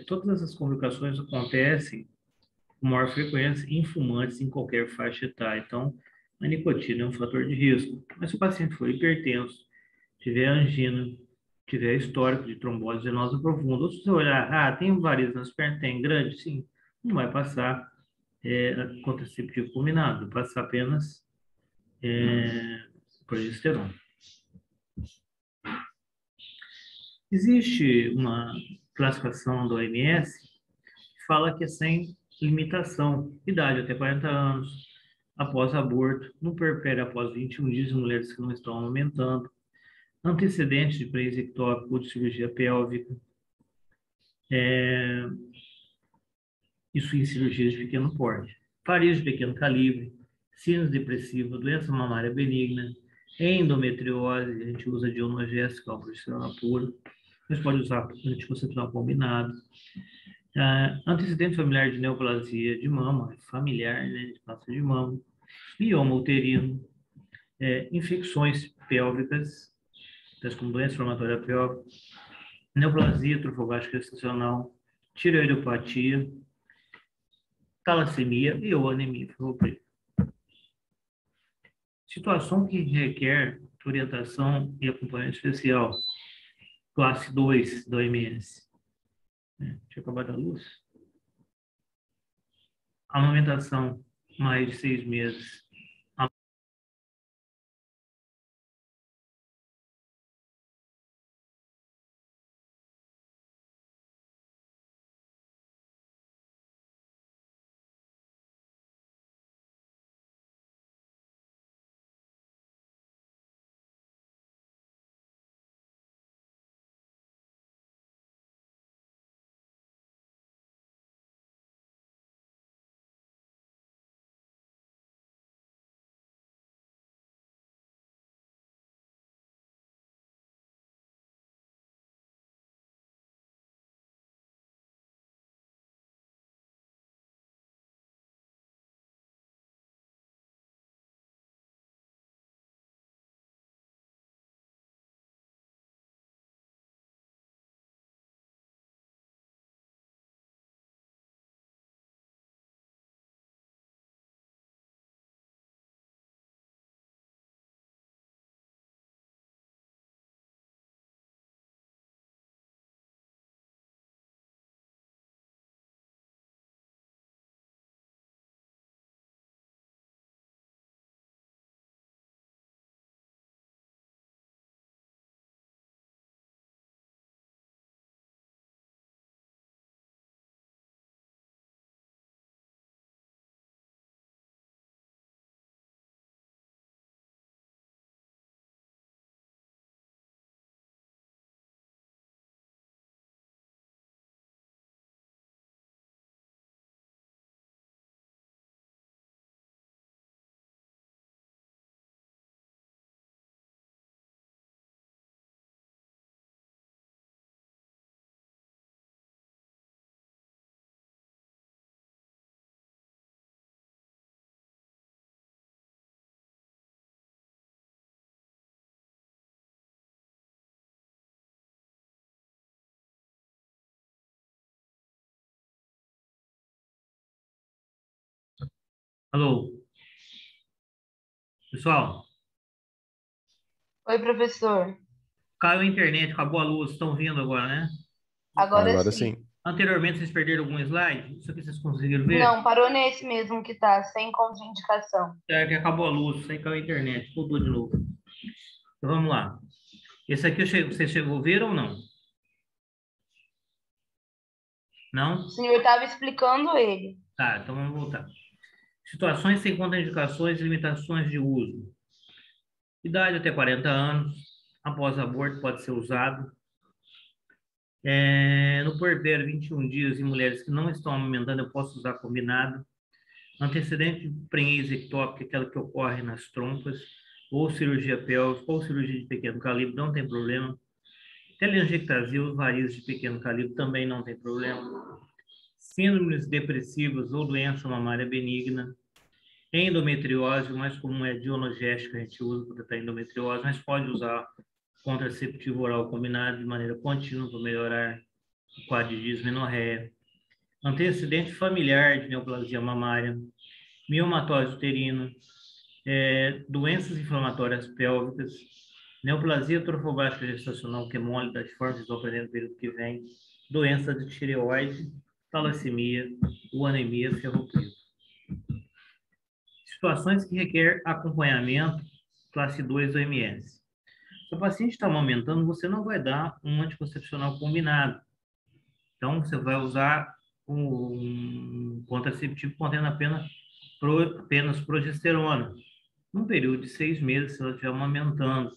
Todas essas complicações acontecem com maior frequência em fumantes em qualquer faixa etária. Então, a nicotina é um fator de risco. Mas se o paciente for hipertenso, tiver angina, tiver histórico de trombose venosa profunda, ou se você olhar, tem varizes nas pernas, tem grande, sim, não vai passar contraceptivo combinado, vai passar apenas progesterona. Existe uma classificação da OMS que fala que é sem limitação, idade até 40 anos, após aborto, no puerpério após 21 dias em mulheres que não estão amamentando, antecedentes de paresia ectópica ou de cirurgia pélvica, isso em cirurgias de pequeno porte, varizes de pequeno calibre, síndrome depressiva, doença mamária benigna, endometriose, a gente usa dionogésica, progesterona pura, mas pode usar anticoncepcional combinado, antecedente familiar de neoplasia de mama, familiar, né, de câncer de mama, mioma uterino, infecções pélvicas, tais como doença inflamatória pélvica, neoplasia trofogástrica gestacional, tireoidopatia, talassemia e ou anemia ferropriva. Situação que requer orientação e acompanhamento especial, classe 2 da OMS. Deixa eu acabar da luz. Amamentação mais de 6 meses Alô, pessoal, Oi, professor. caiu a internet, acabou a luz, estão vindo agora, né? Agora Agora sim. sim. Anteriormente vocês perderam algum slide? Isso aqui vocês conseguiram ver? Não, parou nesse mesmo que tá, sem contraindicação. É que acabou a luz, aí caiu a internet, voltou de novo. Então vamos lá. Esse aqui vocês chegou a ver ou não? O Não? senhor estava explicando ele. Tá, então vamos voltar. Situações sem contraindicações e limitações de uso. Idade até 40 anos, após aborto pode ser usado. No puerpério, 21 dias em mulheres que não estão amamentando, eu posso usar combinado. Antecedente de prenhez ectópica, aquela que ocorre nas trompas, ou cirurgia pélvica, ou cirurgia de pequeno calibre, não tem problema. Telangiectasia ou varizes de pequeno calibre também não tem problema. Síndromes depressivas ou doença mamária benigna. Endometriose, o mais comum é dionogésica, a gente usa para tratar endometriose, mas pode usar contraceptivo oral combinado de maneira contínua para melhorar o quadro de dismenorreia. Antecedente familiar de neoplasia mamária, miomatose uterina, doenças inflamatórias pélvicas, neoplasia trofoblástica gestacional, que é mole das formas do período que vem, doença de tireoide, talassemia ou anemia ferropriva. Situações que requer acompanhamento, classe 2 OMS. Se o paciente está amamentando, você não vai dar um anticoncepcional combinado. Então, você vai usar um contraceptivo contendo apenas progesterona, num período de 6 meses, se ela estiver amamentando.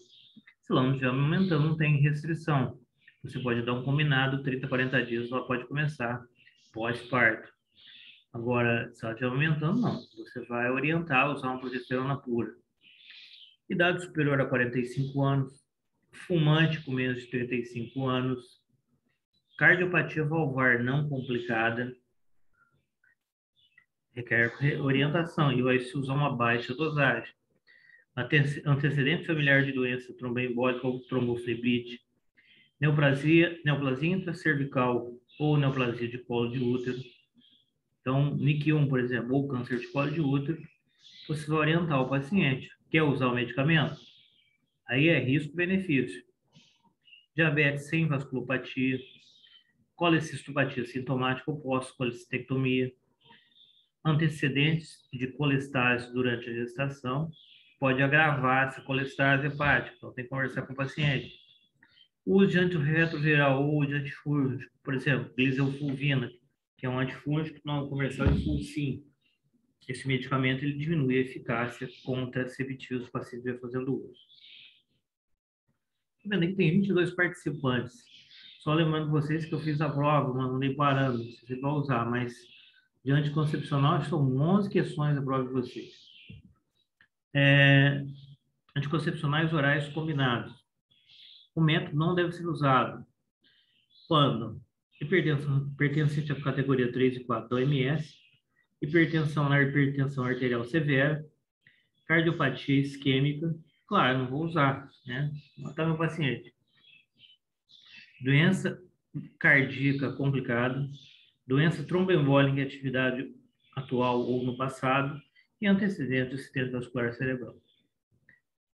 Se ela não estiver amamentando, não tem restrição. Você pode dar um combinado, 30, 40 dias, ela pode começar pós-parto. Agora, se ela estiver amamentando, não. Você vai orientar a usar uma progesterona pura. Idade superior a 45 anos, fumante com menos de 35 anos, cardiopatia valvar não complicada, requer orientação e vai se usar uma baixa dosagem. Antecedente familiar de doença tromboembólica ou trombofleblite, neoplasia intracervical ou neoplasia de colo de útero. Então, NIC1, por exemplo, ou câncer de colo de útero, você vai orientar o paciente. Quer usar o medicamento? Aí é risco-benefício. Diabetes sem vasculopatia, colecistopatia sintomática ou pós-colecistectomia, antecedentes de colestase durante a gestação, pode agravar essa colestase hepática, então tem que conversar com o paciente. O uso de antirretroviral ou de antifúngico, por exemplo, gliselfulvina, que é um antifúngico não comercial de Fulcin. Esse medicamento ele diminui a eficácia contra septicemia, os pacientes vêm fazendo uso. Tá vendo aqui tem 22 participantes. Só lembrando vocês que eu fiz a prova, mandei parâmetros, vocês vão usar, mas de anticoncepcional são 11 questões da prova de vocês. Anticoncepcionais orais combinados. O método não deve ser usado quando hipertensão pertencente à categoria 3 e 4 da OMS, hipertensão arterial severa, cardiopatia isquêmica, claro, não vou usar, né? Matar meu paciente. Doença cardíaca complicada, doença tromboembólica em atividade atual ou no passado e antecedente do acidente vascular cerebral.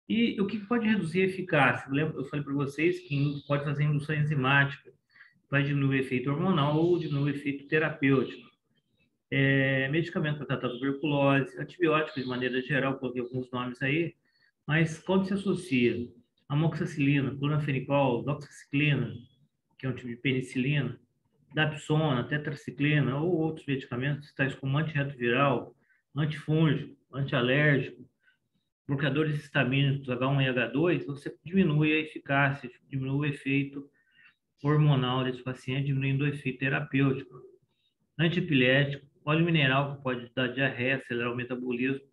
E o que pode reduzir a eficácia? Eu falei para vocês que pode fazer indução enzimática, vai diminuir o efeito hormonal ou diminuir o efeito terapêutico. Medicamento para tratar tuberculose, antibióticos de maneira geral, coloquei alguns nomes aí, mas quando se associa amoxicilina, clorfenicol, doxiciclina, que é um tipo de penicilina, dapsona, tetraciclina ou outros medicamentos, tais como antirretroviral, antifúngico, antialérgico, bloqueadores histamínicos H1 e H2, você diminui a eficácia, diminui o efeito hormonal desse paciente, diminuindo o efeito terapêutico. Antiepilético, óleo mineral que pode dar diarreia, acelerar o metabolismo,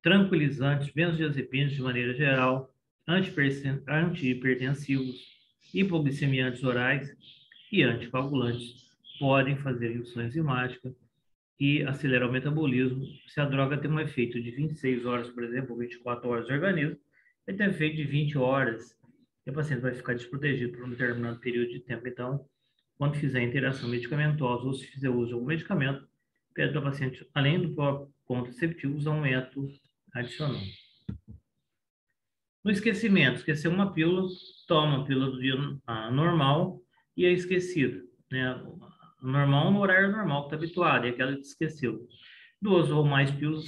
tranquilizantes, benzodiazepinas de maneira geral, antihipertensivos, hipoglicemiantes orais e anticoagulantes podem fazer indução enzimática e acelerar o metabolismo. Se a droga tem um efeito de 26 horas, por exemplo, ou 24 horas no organismo, ele tem efeito de 20 horas, e o paciente vai ficar desprotegido por um determinado período de tempo. Então, quando fizer interação medicamentosa ou se fizer uso de algum medicamento, pede para o paciente, além do contraceptivos a um método adicional. No esquecimento, esquecer uma pílula, toma a pílula do dia normal e é esquecida, né? Normal no horário normal que está habituado, é aquela que esqueceu. 2 ou mais pílulas,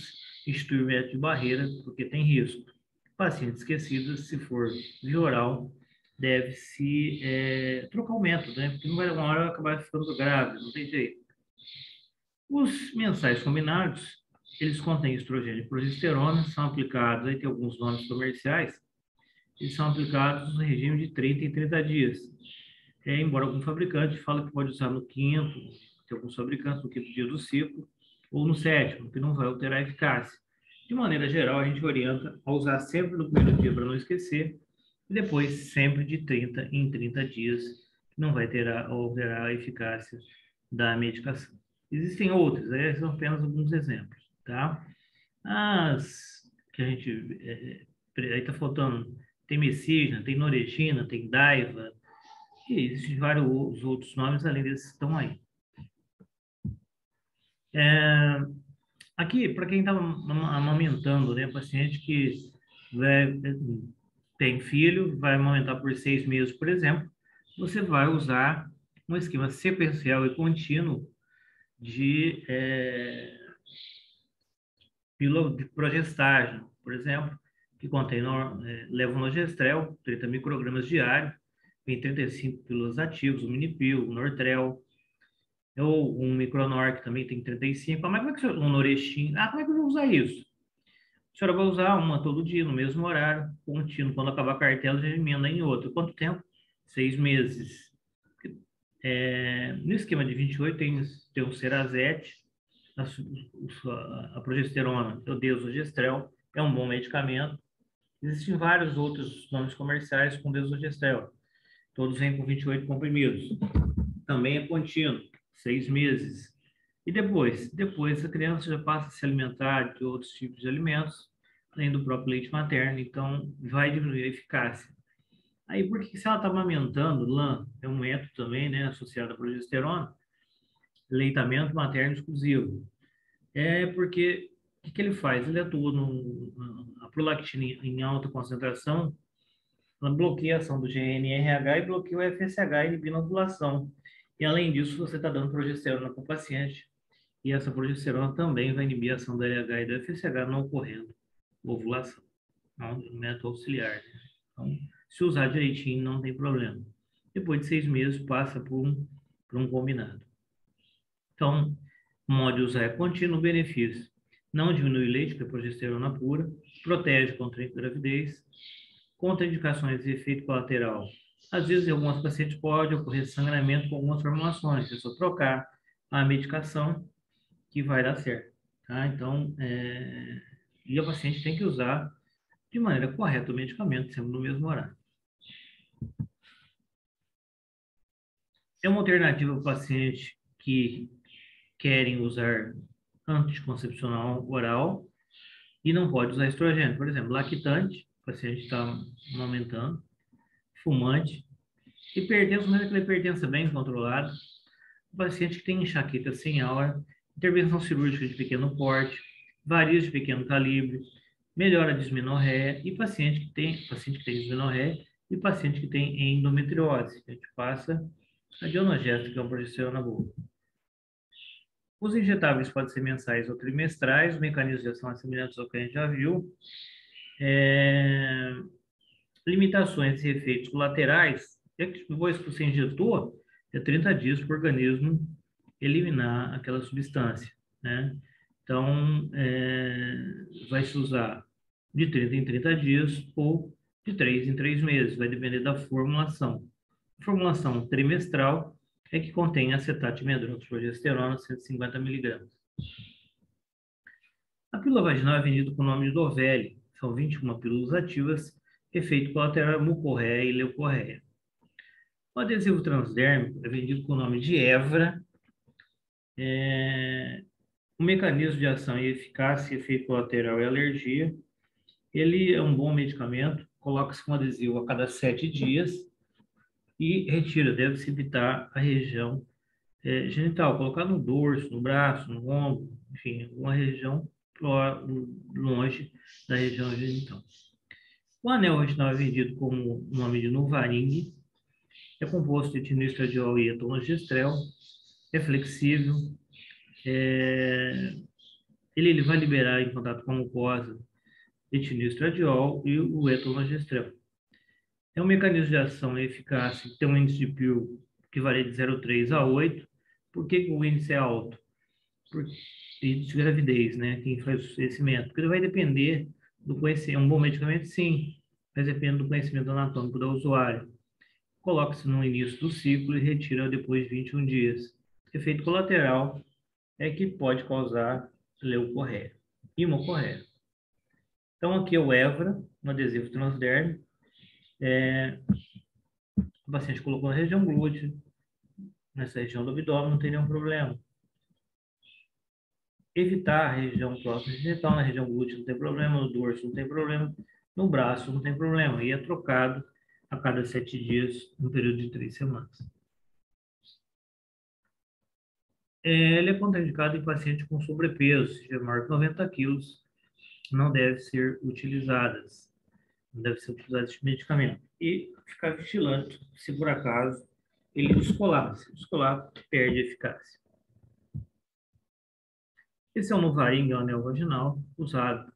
institui o método de barreira, porque tem risco. Paciente esquecido, se for via oral, deve-se trocar o método, né? Porque não vai uma hora acabar ficando grave, não tem jeito. Os mensais combinados, eles contêm estrogênio e progesterona, são aplicados, aí tem alguns nomes comerciais, eles são aplicados no regime de 30 em 30 dias. Embora algum fabricante fale que pode usar no quinto, tem alguns fabricantes no quinto dia do ciclo, ou no sétimo, que não vai alterar a eficácia. De maneira geral, a gente orienta a usar sempre no primeiro dia para não esquecer, e depois sempre de 30 em 30 dias, que não vai alterar a eficácia da medicação. Existem outras, são apenas alguns exemplos, tá? As que a gente, aí está faltando, tem Mecina, tem Noregina, tem Daiva, e existem vários outros nomes além desses que estão aí. Aqui, para quem está amamentando, né, paciente que tem filho, vai amamentar por 6 meses, por exemplo, você vai usar um esquema sequencial e contínuo de pílula de progestagem, por exemplo, que contém levonorgestrel, 30 microgramas diário, tem 35 pílulas ativas, o Minipil, o Nortrel, ou um Micronor, que também tem 35. Mas como é que um Norestin? Como é que eu vou usar isso? A senhora vai usar uma todo dia, no mesmo horário, contínuo. Quando acabar a cartela, já emenda em outra. Quanto tempo? 6 meses. No esquema de 28 tem o Cerazete, a progesterona, o Desogestrel, é um bom medicamento. Existem vários outros nomes comerciais com Desogestrel. Todos vêm com 28 comprimidos. Também é contínuo, 6 meses. E depois a criança já passa a se alimentar de outros tipos de alimentos, além do próprio leite materno, então vai diminuir a eficácia. Aí, porque se ela está amamentando, LAN é um método também, né, associado à progesterona, leitamento materno exclusivo. Porque o que ele faz? Ele atua a prolactina em alta concentração, ela bloqueia a ação do GNRH e bloqueia o FSH, inibindo a ovulação. E, além disso, você está dando progesterona para o paciente, e essa progesterona também vai inibir a ação do LH e do FSH, não ocorrendo ovulação. É um método auxiliar. Né? Então, se usar direitinho, não tem problema. Depois de 6 meses, passa por um combinado. Então, o modo de usar é contínuo, benefício. Não diminui leite, que é progesterona pura, protege contra a gravidez, contraindicações e efeito colateral. Às vezes, em alguns pacientes pode ocorrer sangramento com algumas formulações. É só trocar a medicação que vai dar certo. Tá? Então, e o paciente tem que usar de maneira correta o medicamento, sempre no mesmo horário. É uma alternativa para pacientes que querem usar anticoncepcional oral e não pode usar estrogênio. Por exemplo, lactante, o paciente está amamentando, fumante, hipertenso, mas aquela hipertensa bem controlada, o paciente que tem enxaqueca sem aura, intervenção cirúrgica de pequeno porte, varizes de pequeno calibre, melhora a dismenorreia e paciente que tem dismenorreia e paciente que tem endometriose. A gente passa a dionogesta, que é uma progesterona boa. Os injetáveis podem ser mensais ou trimestrais, os mecanismos de ação semelhantes ao que a gente já viu. Limitações e efeitos colaterais, depois que você injetou, é 30 dias para o organismo eliminar aquela substância, né? Então, vai se usar de 30 em 30 dias ou de 3 em 3 meses, vai depender da formulação. A formulação trimestral é que contém acetato de medroxprogesterona, 150 mg. A pílula vaginal é vendida com o nome de Dovelli, são 21 pílulas ativas, efeito colateral mucorreia e leucorreia. O adesivo transdérmico é vendido com o nome de Evra. O mecanismo de ação e eficácia, efeito colateral e alergia. Ele é um bom medicamento, coloca-se um adesivo a cada 7 dias e retira, deve-se evitar a região genital, colocar no dorso, no braço, no ombro, enfim, uma região longe da região genital. O anel vaginal é vendido como o nome de Nuvaring, é composto de etinoestradiol e etonogestrel, é flexível, ele vai liberar em contato com a mucosa etinoestradiol e o etonogestrel. É um mecanismo de ação eficaz, tem um índice de Pearl que varia de 0,3 a 8. Por que o índice é alto? Por índice de gravidez, né? Quem faz esse método? Porque ele vai depender do conhecimento. É um bom medicamento? Sim, mas depende do conhecimento anatômico do usuário. Coloca-se no início do ciclo e retira depois de 21 dias. Efeito colateral é que pode causar leucorreia, himocorreia. Então, aqui é o Evra, um adesivo transderme. O paciente colocou na região glútea, nessa região do abdômen, não tem nenhum problema. Evitar a região próxima genital, na região glútea não tem problema, no dorso não tem problema, no braço não tem problema. E é trocado a cada 7 dias, no período de 3 semanas. Ele é contraindicado em pacientes com sobrepeso, seja maior que 90 quilos, não deve ser utilizadas. Não deve ser utilizado esse medicamento. E ficar vigilante, se por acaso ele descolar. Se descolar, perde a eficácia. Esse é o Nuvaring, é o anel vaginal, usado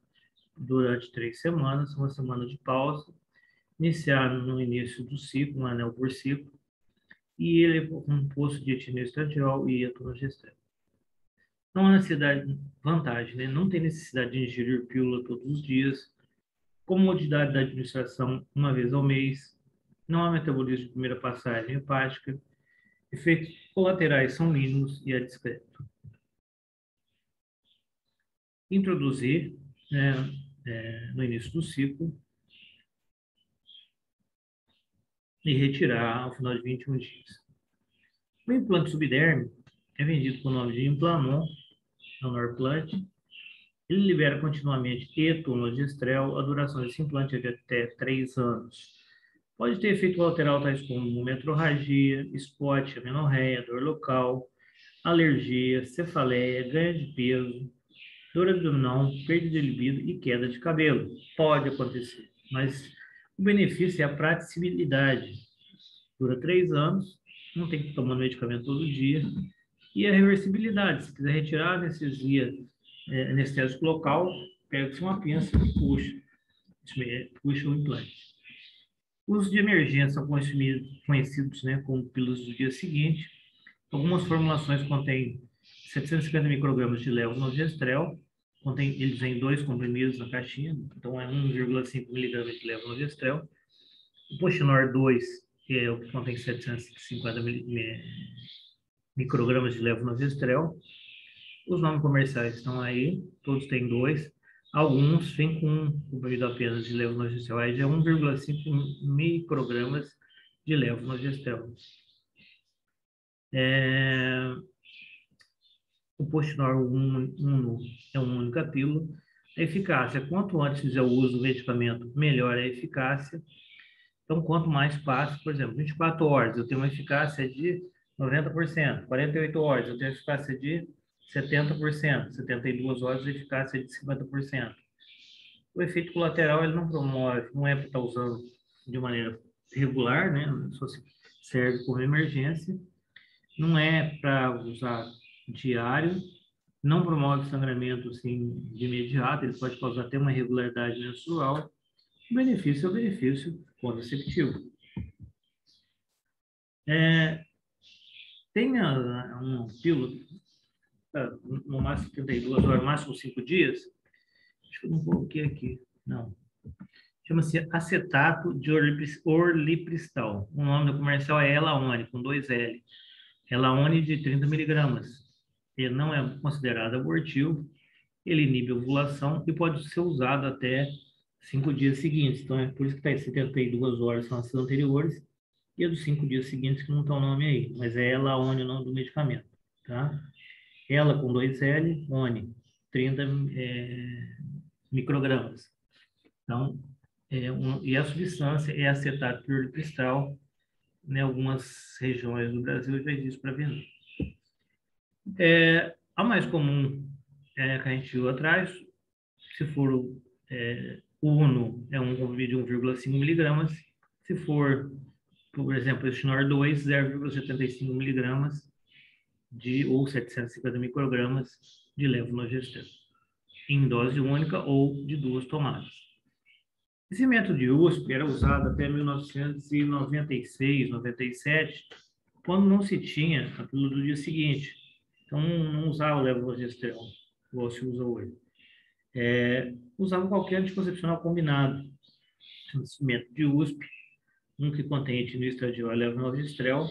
durante 3 semanas, uma semana de pausa, iniciar no início do ciclo, um anel por ciclo, e ele é composto de etinoestradiol e etonogestrel. Não há necessidade, vantagem, né? Não tem necessidade de ingerir pílula todos os dias, comodidade da administração uma vez ao mês, não há metabolismo de primeira passagem hepática, efeitos colaterais são mínimos e é discreto. Introduzir, né, no início do ciclo e retirar ao final de 21 dias. O implante subdérmico é vendido com o nome de Implamon, é o Norplant. Ele libera continuamente etonogestrel, a duração desse implante é de até 3 anos. Pode ter efeito colateral tais como metrorragia, spot, amenorreia, dor local, alergia, cefaleia, ganho de peso, dor abdominal, perda de libido e queda de cabelo. Pode acontecer, mas o benefício é a praticidade. Dura 3 anos, não tem que tomar medicamento todo dia. E a reversibilidade, se quiser retirar a anestesia, anestésico local, pega-se uma pinça e puxa o implante. Uso de emergência são conhecidos, né, como pílulas do dia seguinte. Algumas formulações contêm 750 microgramas de levonorgestrel, eles vêm 2 comprimidos na caixinha, então é 1,5 miligramas de levonorgestrel. O Postinor 2, que é o que contém 750 microgramas de levonorgestrel. Os nomes comerciais estão aí, todos têm 2. Alguns vêm com um comprimido apenas de levonorgestrel, aí já é 1,5 microgramas de levonorgestrel. O Postinor 1 é uma única pílula. A eficácia, quanto antes fizer o uso do medicamento, melhor é a eficácia. Então, quanto mais passa, por exemplo, 24 horas, eu tenho uma eficácia de 90%, 48 horas, eu tenho uma eficácia de 70%, 72 horas, a eficácia de 50%. O efeito colateral, ele não promove, não é para estar usando de maneira regular, né? Só serve como emergência, não é para usar diário, não promove sangramento assim, de imediato, ele pode causar até uma irregularidade menstrual. O benefício é o benefício contraceptivo. Tem uma pílula, no máximo 32 horas, no máximo 5 dias. Acho que eu não coloquei aqui, não. Chama-se acetato de orlipristal. O nome do comercial é Elaone, com 2 L. Elaone de 30 miligramas. Ele não é considerado abortivo, ele inibe a ovulação e pode ser usado até 5 dias seguintes. Então, é por isso que está em 72 horas, são as anteriores, e a dos 5 dias seguintes que não está o nome aí, mas é Elaone o nome do medicamento, tá? Ela com 2 L, ONI, 30 microgramas. Então, e a substância é acetato piolipristal, em algumas regiões do Brasil já existe para vender. A mais comum que a gente viu atrás, Se for Uno, é um comprimido de 1,5 miligramas. Se for, por exemplo, o Schnorr 2, 0,75 miligramas ou 750 microgramas de levonorgestrel, em dose única ou de 2 tomadas. Esse método de USP era usado até 1996, 97, quando não se tinha a pílula do dia seguinte. Então, não usava o levonorgestrel, igual se usa hoje. Usava qualquer anticoncepcional combinado. Esse método de USP, um que contém etinoestradiol e levonorgestrel,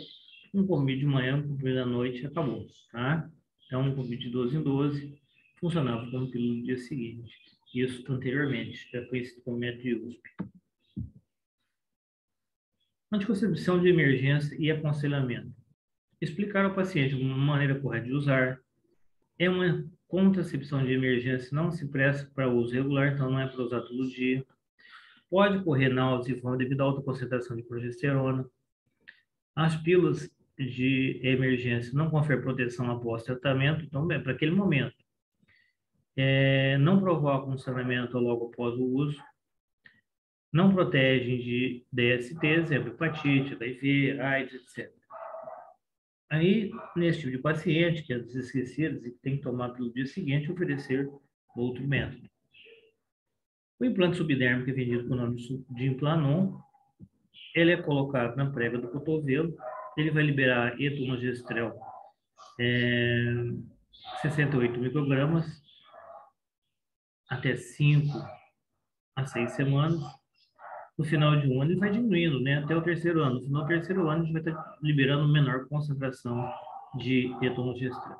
um comprimido de manhã, um comprimido à noite, acabou, tá? Então, um comprimido de 12 em 12 funcionava como pílula do dia seguinte. Isso anteriormente, já conhecido como método de USP. Anticoncepção de emergência e aconselhamento. Explicar ao paciente uma maneira correta de usar. É uma contracepção de emergência, não se presta para uso regular, então não é para usar todo dia. Pode ocorrer náusea e fome devido à alta concentração de progesterona. As pílulas de emergência não conferem proteção após tratamento, então, bem, para aquele momento. Não provocam sanamento logo após o uso. Não protegem de DSTs, hepatite, HIV, AIDS, etc. Aí, nesse tipo de paciente, que é dos esquecidos e que tem que tomar pelo dia seguinte, oferecer outro método. O implante subdérmico é vendido com o nome de Implanon. Ele é colocado na prega do cotovelo. Ele vai liberar etonogestrel 68 microgramas até 5 a 6 semanas. No final de um ano, ele vai diminuindo, né? Até o terceiro ano. No final do terceiro ano, a gente vai estar liberando menor concentração de etonogestrel.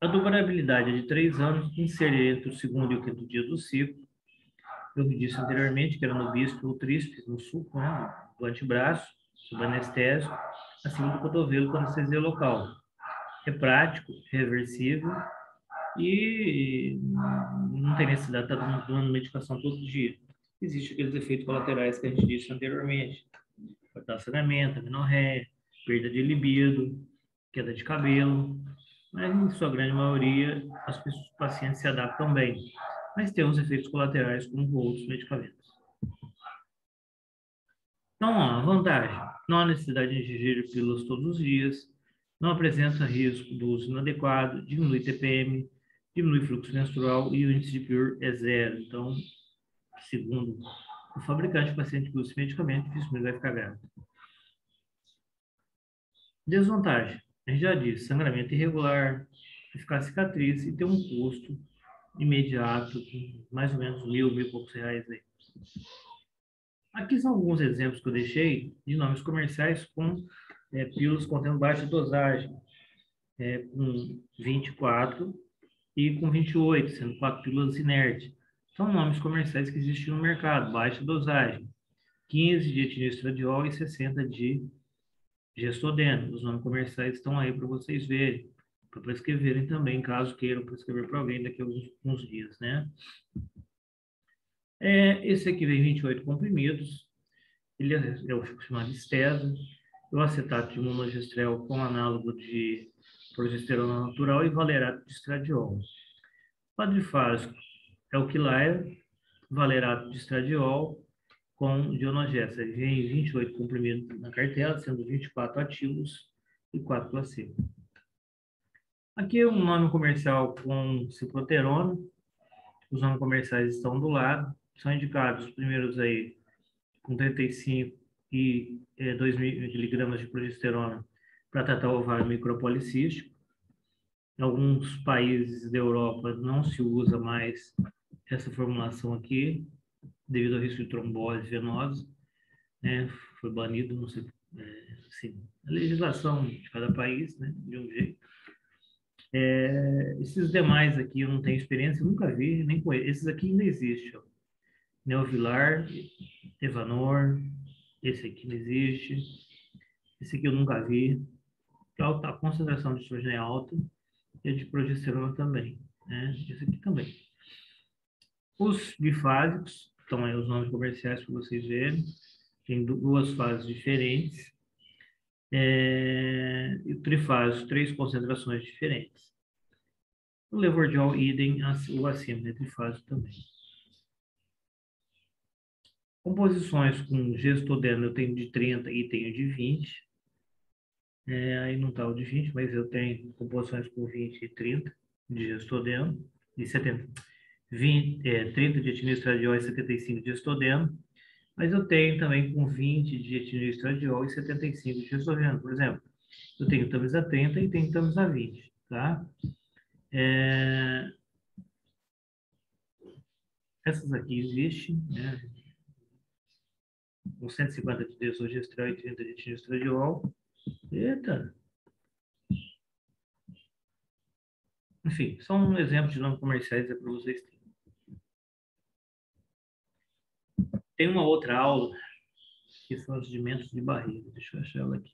A durabilidade é de 3 anos, inserir entre o segundo e o quinto dia do ciclo. Eu disse anteriormente que era no bíceps ou tríceps, no suco, né? Do antebraço, sob anestésico, acima do cotovelo com anestesia local. É prático, reversível e não tem necessidade de estar tomando medicação todo dia. Existem aqueles efeitos colaterais que a gente disse anteriormente. Sanamento, amenorreia, perda de libido, queda de cabelo, mas em sua grande maioria os pacientes se adaptam bem, mas tem uns efeitos colaterais como com outros medicamentos. Então, a vantagem, não há necessidade de ingerir pílulas todos os dias, não apresenta risco do uso inadequado, diminui TPM, diminui fluxo menstrual e o índice de PUR é zero. Então, segundo o fabricante, o paciente que usa esse medicamento dificilmente vai ficar grávida. Desvantagem, a gente já disse, sangramento irregular, ficar cicatriz e ter um custo imediato, mais ou menos mil e poucos reais aí. Aqui são alguns exemplos que eu deixei de nomes comerciais com pílulas contendo baixa dosagem, com 24 e com 28, sendo 4 pílulas inertes. São nomes comerciais que existem no mercado, baixa dosagem, 15 de etinoestradiol e 60 de Gestodeno. Os nomes comerciais estão aí para vocês verem, para prescreverem também, caso queiram prescrever para alguém daqui a alguns dias, né? Esse aqui vem 28 comprimidos, ele é o chamado Stesa, o acetato de monogestrel com análogo de progesterona natural e valerato de estradiol. Quadrifásico é o Quilaia, valerato de estradiol com dionogesta. Ele vem 28 comprimidos na cartela, sendo 24 ativos e 4 placebo. Aqui é um nome comercial com ciproterona. Os nomes comerciais estão do lado. São indicados os primeiros aí com 35 e 2.000 miligramas de progesterona para tratar o ovário micropolicístico. Em alguns países da Europa não se usa mais essa formulação aqui, devido ao risco de trombose venosa, né? Foi banido, não sei, assim, a legislação de cada país, né? De um jeito. Esses demais aqui eu não tenho experiência, nunca vi, nem conheço. Esses aqui ainda existem, ó. Neovilar, Evanor, esse aqui não existe, esse aqui eu nunca vi. A concentração de estrogênio é alta e a de progesterona também, né? Esse aqui também. Os bifásicos, estão aí os nomes comerciais para vocês verem, tem duas fases diferentes, e o trifásico, 3 concentrações diferentes. O Levordiol, idem, o acima, trifásico também. Composições com gestodeno eu tenho de 30 e tenho de 20. Aí não está o de 20, mas eu tenho composições com 20 e 30 de gestodeno, e 70. 30 de etinilestradiol e 75 de gestodeno, mas eu tenho também com 20 de etinilestradiol e 75 de gestodeno. Por exemplo, eu tenho Tamisa 30 e tenho Tamisa 20, tá? Essas aqui existem, né? Com 150 de desogestrel e 30 de etinilestradiol. Eita! Enfim, são exemplos de não comerciais para vocês terem. Tem uma outra aula que são os sedimentos de barreira. Deixa eu achar ela aqui.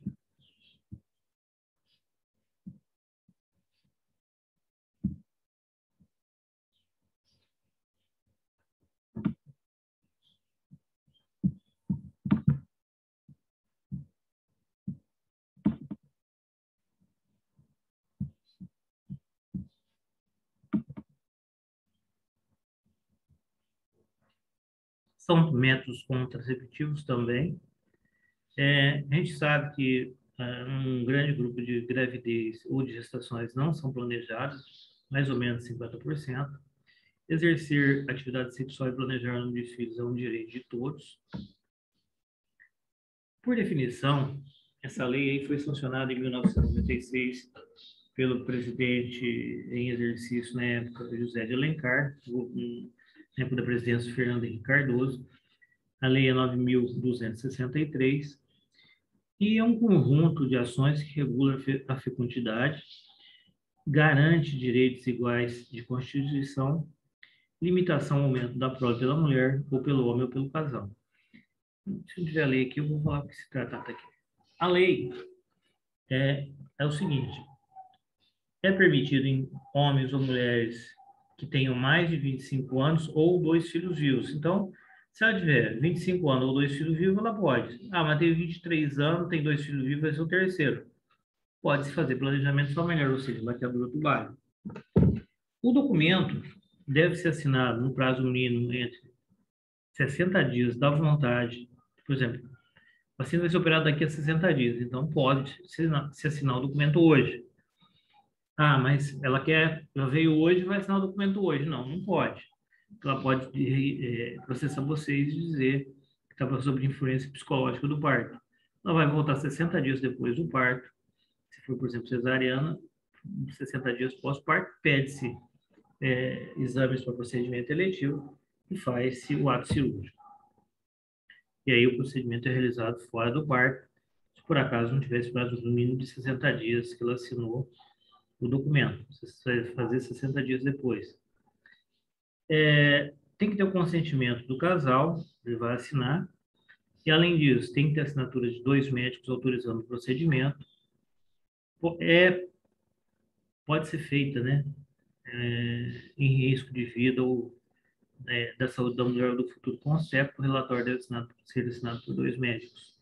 São métodos contraceptivos também. A gente sabe que um grande grupo de gravidez ou de gestações não são planejadas, mais ou menos 50%. Exercer atividade sexual e planejar o número de filhos é um direito de todos. Por definição, essa lei aí foi sancionada em 1996 pelo presidente em exercício na época, José de Alencar, no tempo da presidência Fernando Henrique Cardoso. A lei é 9.263 e é um conjunto de ações que regula a fecundidade, garante direitos iguais de constituição, limitação ao aumento da prole pela mulher, ou pelo homem, ou pelo casal. Se eu tiver a lei aqui, eu vou falar o que se trata aqui. A lei é o seguinte: é permitido em homens ou mulheres que tenham mais de 25 anos ou 2 filhos vivos. Então, se ela tiver 25 anos ou 2 filhos vivos, ela pode. Ah, mas tem 23 anos, tem 2 filhos vivos, vai ser o terceiro. Pode-se fazer planejamento familiar, ou seja, laqueadura tubarão. O documento deve ser assinado no prazo mínimo entre 60 dias da vontade. Por exemplo, o paciente vai ser operado daqui a 60 dias, então pode se assinar o documento hoje. Ah, mas ela veio hoje e vai assinar o documento hoje. Não, não pode. Ela pode processar vocês e dizer que estava sob influência psicológica do parto. Ela vai voltar 60 dias depois do parto. Se for, por exemplo, cesariana, 60 dias pós-parto, pede-se exames para procedimento eletivo e faz-se o ato cirúrgico. E aí o procedimento é realizado fora do parto, se por acaso não tivesse prazo no mínimo de 60 dias que ela assinou o documento. Você vai fazer 60 dias depois. Tem que ter o consentimento do casal, ele vai assinar. E, além disso, tem que ter a assinatura de 2 médicos autorizando o procedimento. Pode ser feita, né? Em risco de vida ou da saúde da mulher ou do futuro concepto, o relatório deve ser assinado por 2 médicos.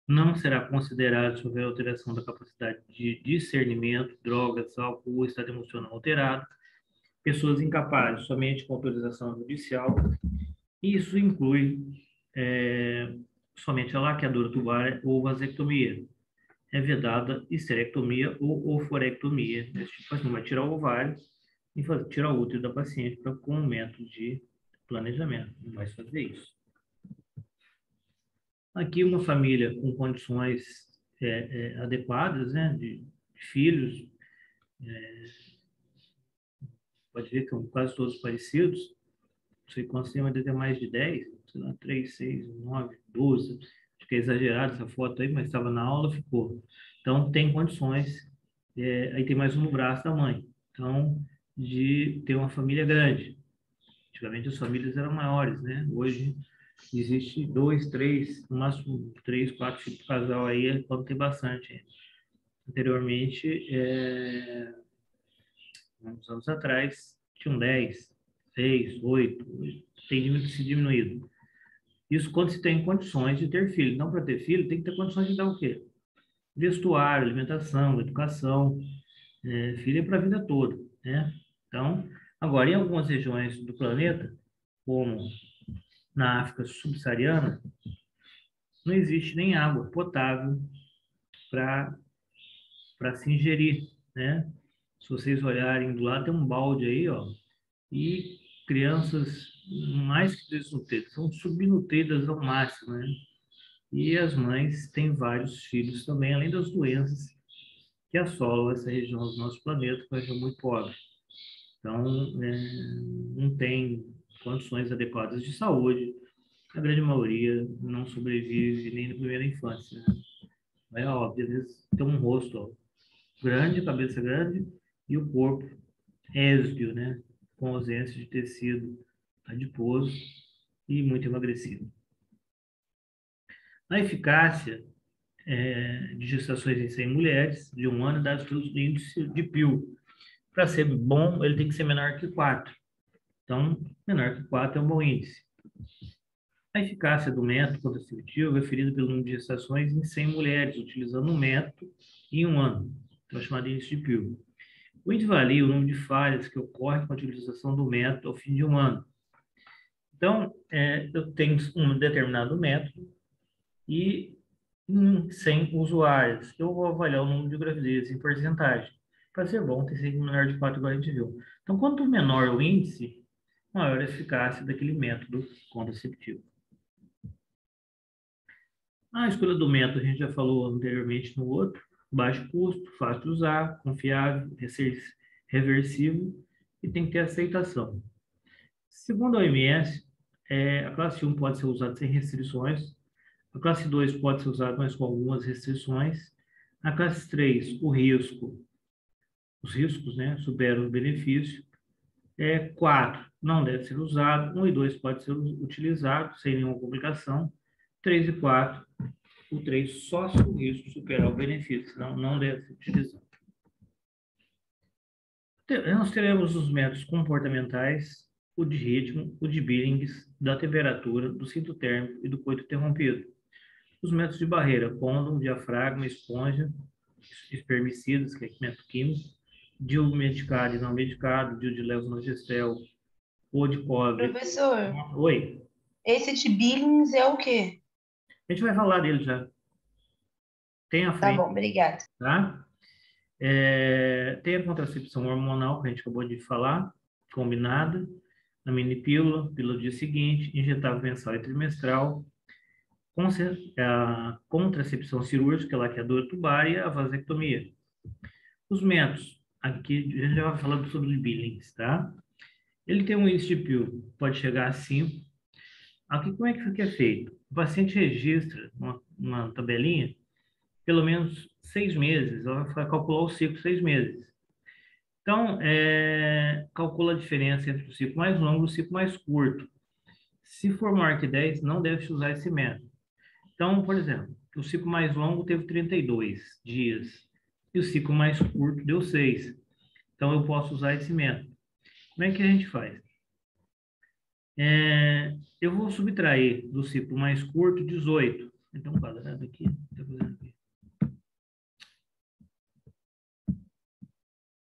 Não será considerado se houver alteração da capacidade de discernimento, drogas, álcool ou estado emocional alterado, pessoas incapazes somente com autorização judicial. Isso inclui somente a laqueadura tubar ou vasectomia. É vedada histerectomia ou oforectomia. Esse tipo assim, vai tirar o ovário e tirar o útero da paciente com um método de planejamento. Não vai fazer isso. Aqui uma família com condições adequadas, né, de filhos, pode ver que são quase todos parecidos. Não sei quantos tem, mas deve ter mais de 10, sei lá, 3, 6, 9, 12. Acho que é exagerado essa foto aí, mas estava na aula, ficou. Então, tem condições. Aí tem mais um no braço da mãe. Então, de ter uma família grande. Antigamente as famílias eram maiores, né? Hoje existe 2, 3, no máximo 3, 4 filhos por casal aí, quando tem bastante. Anteriormente, uns anos atrás, tinham 10, 6, 8, tem se diminuído. Isso quando se tem condições de ter filho. Não para ter filho, tem que ter condições de dar o quê? Vestuário, alimentação, educação. Filho é para a vida toda, né? Então, agora, em algumas regiões do planeta, como na África subsaariana, não existe nem água potável para se ingerir, né? Se vocês olharem do lado, tem um balde aí, ó, e crianças mais que desnutridas, são subnutridas ao máximo, né? E as mães têm vários filhos também, além das doenças que assolam essa região do nosso planeta, que é uma região muito pobre. Então, não tem condições adequadas de saúde, a grande maioria não sobrevive nem na primeira infância, né? É óbvio, eles têm um rosto, ó, grande, cabeça grande, e o corpo ésbio, né? Com ausência de tecido adiposo e muito emagrecido. A eficácia de gestações em 100 mulheres de 1 ano dados pelo índice de Pew. Para ser bom, ele tem que ser menor que 4. Então, menor que 4 é um bom índice. A eficácia do método contraceptivo é referida pelo número de gestações em 100 mulheres, utilizando o método em 1 ano. Então, é chamado índice de Pew. O índice avalia o número de falhas que ocorrem com a utilização do método ao fim de 1 ano. Então, eu tenho um determinado método e em 100 usuários, eu vou avaliar o número de gravidezes em porcentagem. Para ser bom, tem que ser menor de 4, igual a gente viu. Então, quanto menor o índice, maior a eficácia daquele método contraceptivo. A escolha do método, a gente já falou anteriormente no outro, baixo custo, fácil de usar, confiável, reversível e tem que ter aceitação. Segundo a OMS, a classe 1 pode ser usada sem restrições, a classe 2 pode ser usada, mas com algumas restrições, a classe 3, os riscos, né, superam o benefício, 4, não deve ser usado, 1 e 2 pode ser utilizado sem nenhuma complicação, 3 e 4, o 3 só se o risco superar o benefício, senão não deve ser utilizado. Nós teremos os métodos comportamentais, o de ritmo, o de Billings, da temperatura, do cinto térmico e do coito interrompido. Os métodos de barreira, côndom, diafragma, esponja, espermicidas, que é equipamento químico, DIU medicado e não medicado, DIU de levonorgestrel, ou de cobre. Professor, Oi, esse de Billings é o quê? a gente vai falar dele já. Tem à Tá frente, bom, obrigada. tá? Tem a contracepção hormonal, que a gente acabou de falar, combinada, a mini pílula, pílula do dia seguinte, injetável mensal e trimestral, a contracepção cirúrgica, ela que é a dor tubária, e a vasectomia. Os métodos, aqui a gente já vai falar sobre o Billings, tá? Ele tem um índice de Pew, pode chegar a 5. Aqui, como é que é feito? O paciente registra uma tabelinha, pelo menos 6 meses, ela vai calcular o ciclo 6 meses. Então, calcula a diferença entre o ciclo mais longo e o ciclo mais curto. Se for maior que 10, não deve se usar esse método. Então, por exemplo, o ciclo mais longo teve 32 dias e o ciclo mais curto deu 6. Então, eu posso usar esse método. Como é que a gente faz? Eu vou subtrair do ciclo mais curto 18. Então, quadrado aqui, tá fazendo aqui.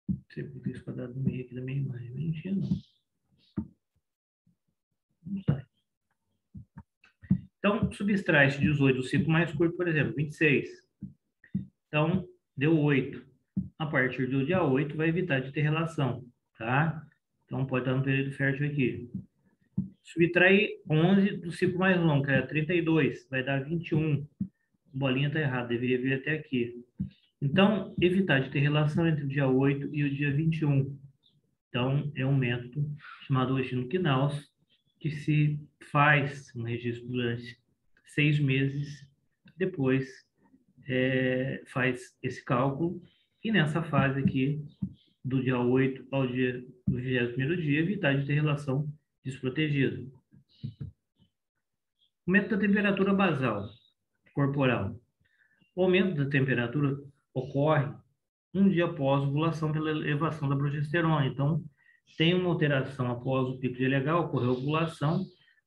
Não sei porque esse quadrado no meio aqui da minha imagem. Mentira, não. Não sai. Então, subtrai-se 18 do ciclo mais curto, por exemplo, 26. Então, deu 8. A partir do dia 8, vai evitar de ter relação, tá? Então, pode estar no período fértil aqui. Subtrair 11 do ciclo mais longo, que é 32, vai dar 21. A bolinha está errada, deveria vir até aqui. Então, evitar de ter relação entre o dia 8 e o dia 21. Então, é um método chamado Ogino-Knaus, que se faz um registro durante 6 meses, depois faz esse cálculo, e nessa fase aqui, do dia 8 ao dia do 21º dia, evitar de ter relação desprotegida. O aumento da temperatura basal corporal. O aumento da temperatura ocorre um dia após a ovulação pela elevação da progesterona. Então, tem uma alteração após o pico de LH, ocorreu a ovulação,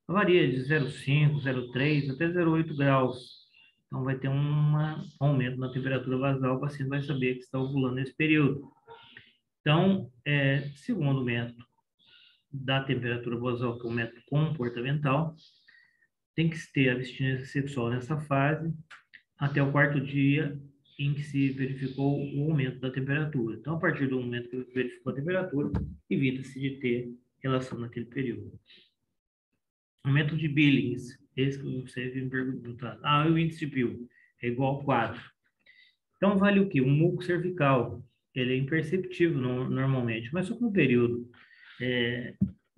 varia de 0,5, 0,3 até 0,8 graus. Então, vai ter um aumento na temperatura basal, o paciente vai saber que está ovulando nesse período. Então, segundo o método da temperatura basal, que é o método comportamental, tem que se ter abstinência sexual nessa fase até o quarto dia em que se verificou o aumento da temperatura. Então, a partir do momento que verificou a temperatura, evita-se de ter relação naquele período. O método de Billings, esse que você me perguntar. O índice de Bill é igual a 4. Então, vale o quê? O muco cervical, ele é imperceptível normalmente, mas só que no período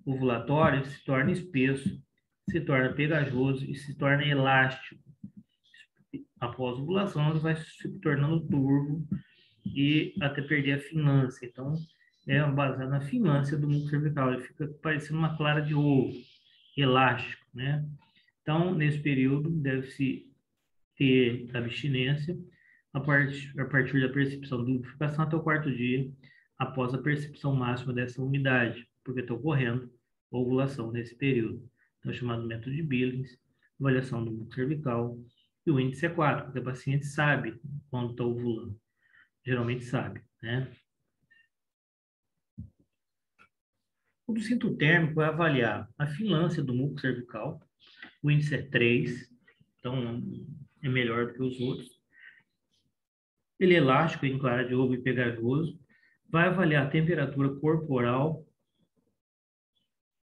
ovulatório, ele se torna espesso, se torna pegajoso e se torna elástico. Após a ovulação, ele vai se tornando turvo e até perder a finância. Então, é baseado na finância do muco cervical. Ele fica parecendo uma clara de ovo, elástico, né? Então, nesse período, deve-se ter abstinência a partir da percepção de lubrificação até o quarto dia, após a percepção máxima dessa umidade, porque está ocorrendo ovulação nesse período. Então, é chamado método de Billings, avaliação do muco cervical, e o índice é 4, porque a paciente sabe quando está ovulando. Geralmente sabe, né? O do cinto térmico vai avaliar a finância do muco cervical, o índice é 3, então é melhor do que os outros. Ele é elástico, em clara de ovo e pegajoso. Vai avaliar a temperatura corporal,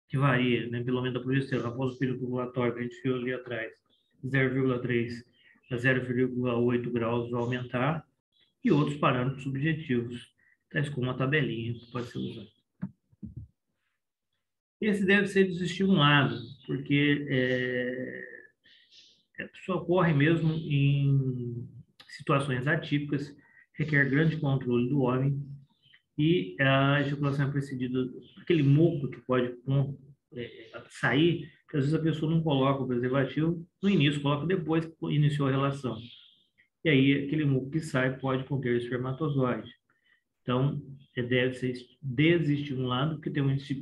que varia, né, pelo aumento da progesterona após o período ovulatório, que a gente viu ali atrás, 0,3 a 0,8 graus vai aumentar, e outros parâmetros subjetivos, tais como a tabelinha que pode ser usada. Esse deve ser desestimulado, porque só ocorre mesmo em situações atípicas, requer grande controle do homem, e a ejaculação é precedida aquele muco que pode sair, que às vezes a pessoa não coloca o preservativo no início, coloca depois que iniciou a relação. E aí aquele muco que sai pode conter espermatozoide. Então, deve ser desestimulado, porque tem um índice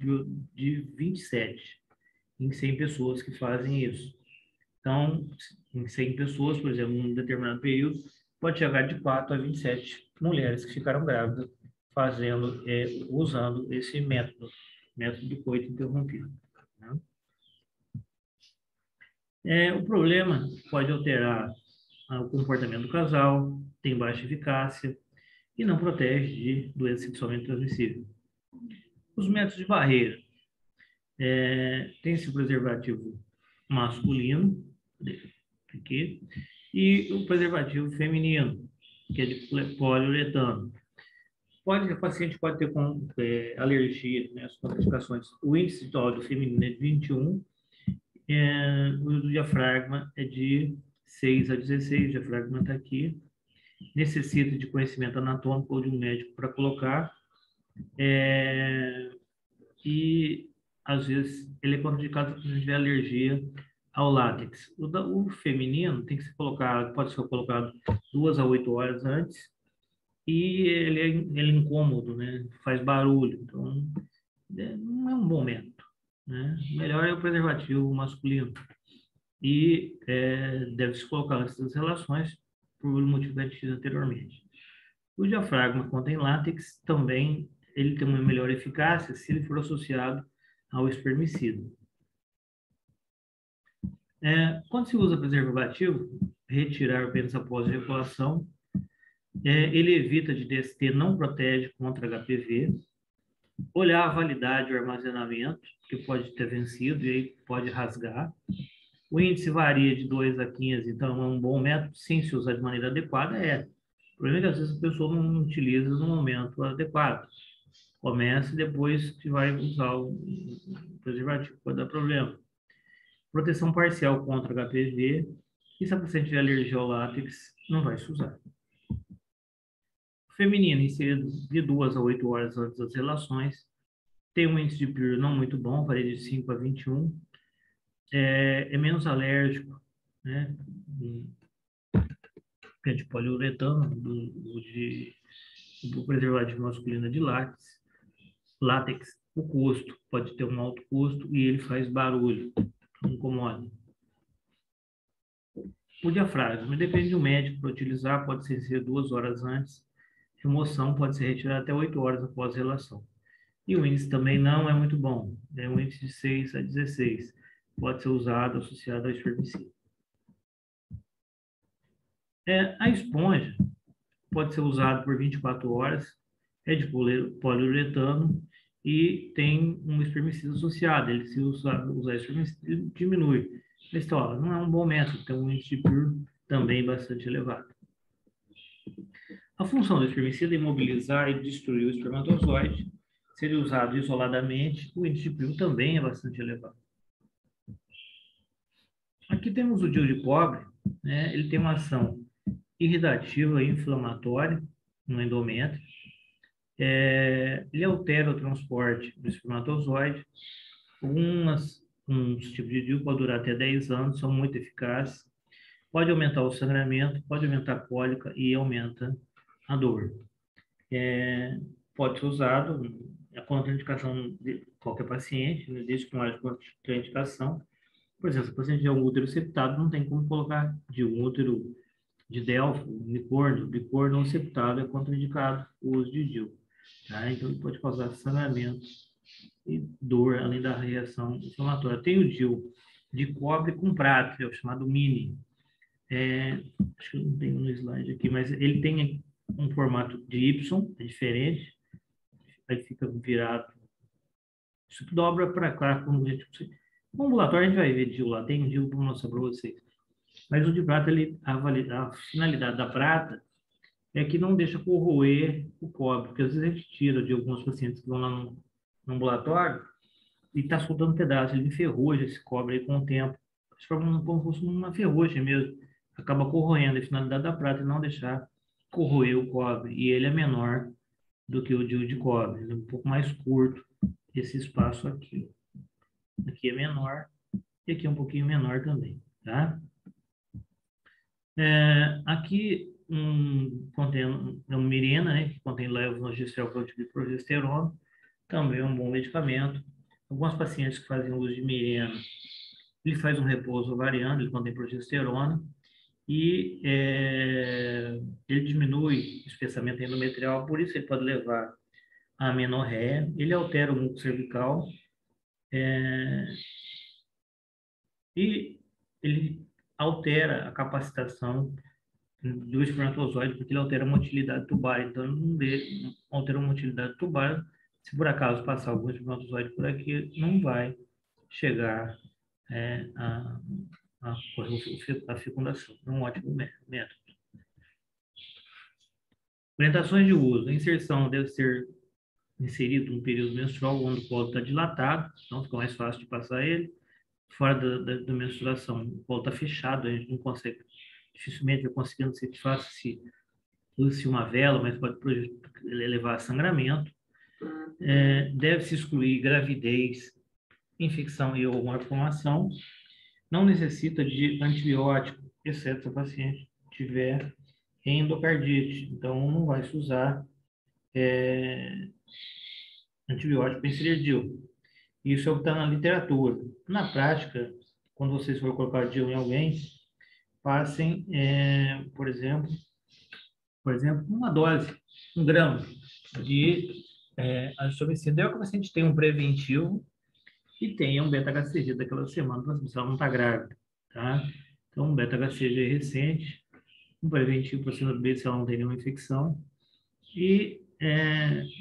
de 27 em 100 pessoas que fazem isso. Então, em 100 pessoas, por exemplo, num determinado período, pode chegar de 4 a 27 mulheres que ficaram grávidas usando esse método de coito interrompido. Né? O problema pode alterar o comportamento do casal, tem baixa eficácia e não protege de doença sexualmente transmissível. Os métodos de barreira. Tem-se o preservativo masculino, aqui, e o preservativo feminino, que é de poliuretano. A paciente pode ter alergia, né, as complicações. O índice de ódio feminino é de 21, o do diafragma é de 6 a 16, o diafragma está aqui. Necessita de conhecimento anatômico ou de um médico para colocar, e às vezes ele é contraindicado se tiver alergia ao látex. O feminino tem que ser colocado, pode ser colocado 2 a 8 horas antes, e ele é incômodo, né? Faz barulho, então não é um bom método, né? Melhor é o preservativo masculino, e deve-se colocar antes das relações, por motivo que eu disse anteriormente. O diafragma contém látex, também ele tem uma melhor eficácia se ele for associado ao espermicida. Quando se usa preservativo, retirar o pênis após a ejaculação, ele evita de DST, não protege contra HPV. Olhar a validade e o armazenamento, que pode ter vencido e aí pode rasgar. O índice varia de 2 a 15, então é um bom método, sim, se usar de maneira adequada, O problema é que às vezes a pessoa não utiliza no momento adequado. Começa e depois que vai usar o preservativo, pode dar problema. Proteção parcial contra HPV, e se a paciente tiver alergia ao látex, não vai se usar. Feminino, inserido de 2 a 8 horas antes das relações, tem um índice de PIR não muito bom, varia de 5 a 21, é menos alérgico, né? É de poliuretano, do preservativo masculino de látex. O custo pode ter um alto custo e ele faz barulho, incomoda. O diafragma depende do médico para utilizar, pode ser 2 horas antes. remoção pode ser retirada até 8 horas após a relação. E o índice também não é muito bom, é um índice de 6 a 16. Pode ser usado associado ao espermicida. A esponja pode ser usada por 24 horas, é de poliuretano e tem um espermicida associado. Ele, se usar espermicida, diminui. Mas, não é um bom método, tem um índice de PUR também bastante elevado. A função do espermicida é imobilizar e destruir o espermatozoide. Se ele usado isoladamente, o índice de PUR também é bastante elevado. Aqui temos o DIU de cobre, né? Ele tem uma ação irritativa e inflamatória no endométrio. Ele altera o transporte do espermatozoide. Uns tipos de DIU podem durar até 10 anos, são muito eficazes. Pode aumentar o sangramento, pode aumentar a cólica e aumenta a dor. Pode ser usado, a contraindicação de qualquer paciente, não existe com haja contraindicação. Por exemplo, se o paciente tiver um útero septado, não tem como colocar de um útero de Delfo, bicorno ou septado é contraindicado o uso de DIU. Tá? Então, ele pode causar sangramento e dor, além da reação inflamatória. Tem o DIU de cobre com prata, que é o chamado mini. Acho que eu não tenho no slide aqui, mas ele tem um formato de Y, é diferente. Aí fica virado. Isso dobra para cá, quando a gente... No ambulatório a gente vai ver DIU lá, tem um DIU para mostrar para vocês. Mas o de prata, a finalidade da prata é que não deixa corroer o cobre, porque às vezes a gente tira de alguns pacientes que vão lá no ambulatório e está soltando pedaços, ele enferruja esse cobre aí com o tempo. Como se fosse uma ferrugem mesmo. Acaba corroendo. A finalidade da prata é não deixar corroer o cobre. E ele é menor do que o DIU de cobre. Ele é um pouco mais curto, esse espaço aqui. Aqui é menor e aqui é um pouquinho menor também, tá? Aqui contém um Mirena, né, que contém levonorgestrel, que é o tipo de progesterona, também é um bom medicamento. Alguns pacientes que fazem uso de Mirena, ele faz um repouso ovariano, ele contém progesterona, e ele diminui o espessamento endometrial, por isso ele pode levar a amenorreia, ele altera o muco cervical, e ele altera a capacitação do espermatozoide, porque ele altera a motilidade tubar. Então, ele não altera a motilidade tubar. Se por acaso passar algum espermatozoide por aqui, não vai chegar a fecundação. É um ótimo método. Orientações de uso. A inserção deve ser inserida no período menstrual, onde o colo está dilatado, então fica mais fácil de passar ele. Fora da menstruação, o colo está fechado, a gente não consegue, dificilmente vai conseguindo ser fácil se use uma vela, mas pode levar a sangramento. Deve-se excluir gravidez, infecção e ou malformação. Não necessita de antibiótico, exceto se o paciente tiver endocardite. Então, não vai se usar antibiótico para inserir DIU. Isso é o que está na literatura. Na prática, quando vocês forem colocar DIU em alguém, passem, por exemplo, uma dose, 1 grama de azitromicina. É o que o paciente tem um preventivo e tem um beta-HCG daquela semana, se ela não está grávida, tá? Então, um beta-HCG recente, um preventivo para cima do B se ela não tem nenhuma infecção. E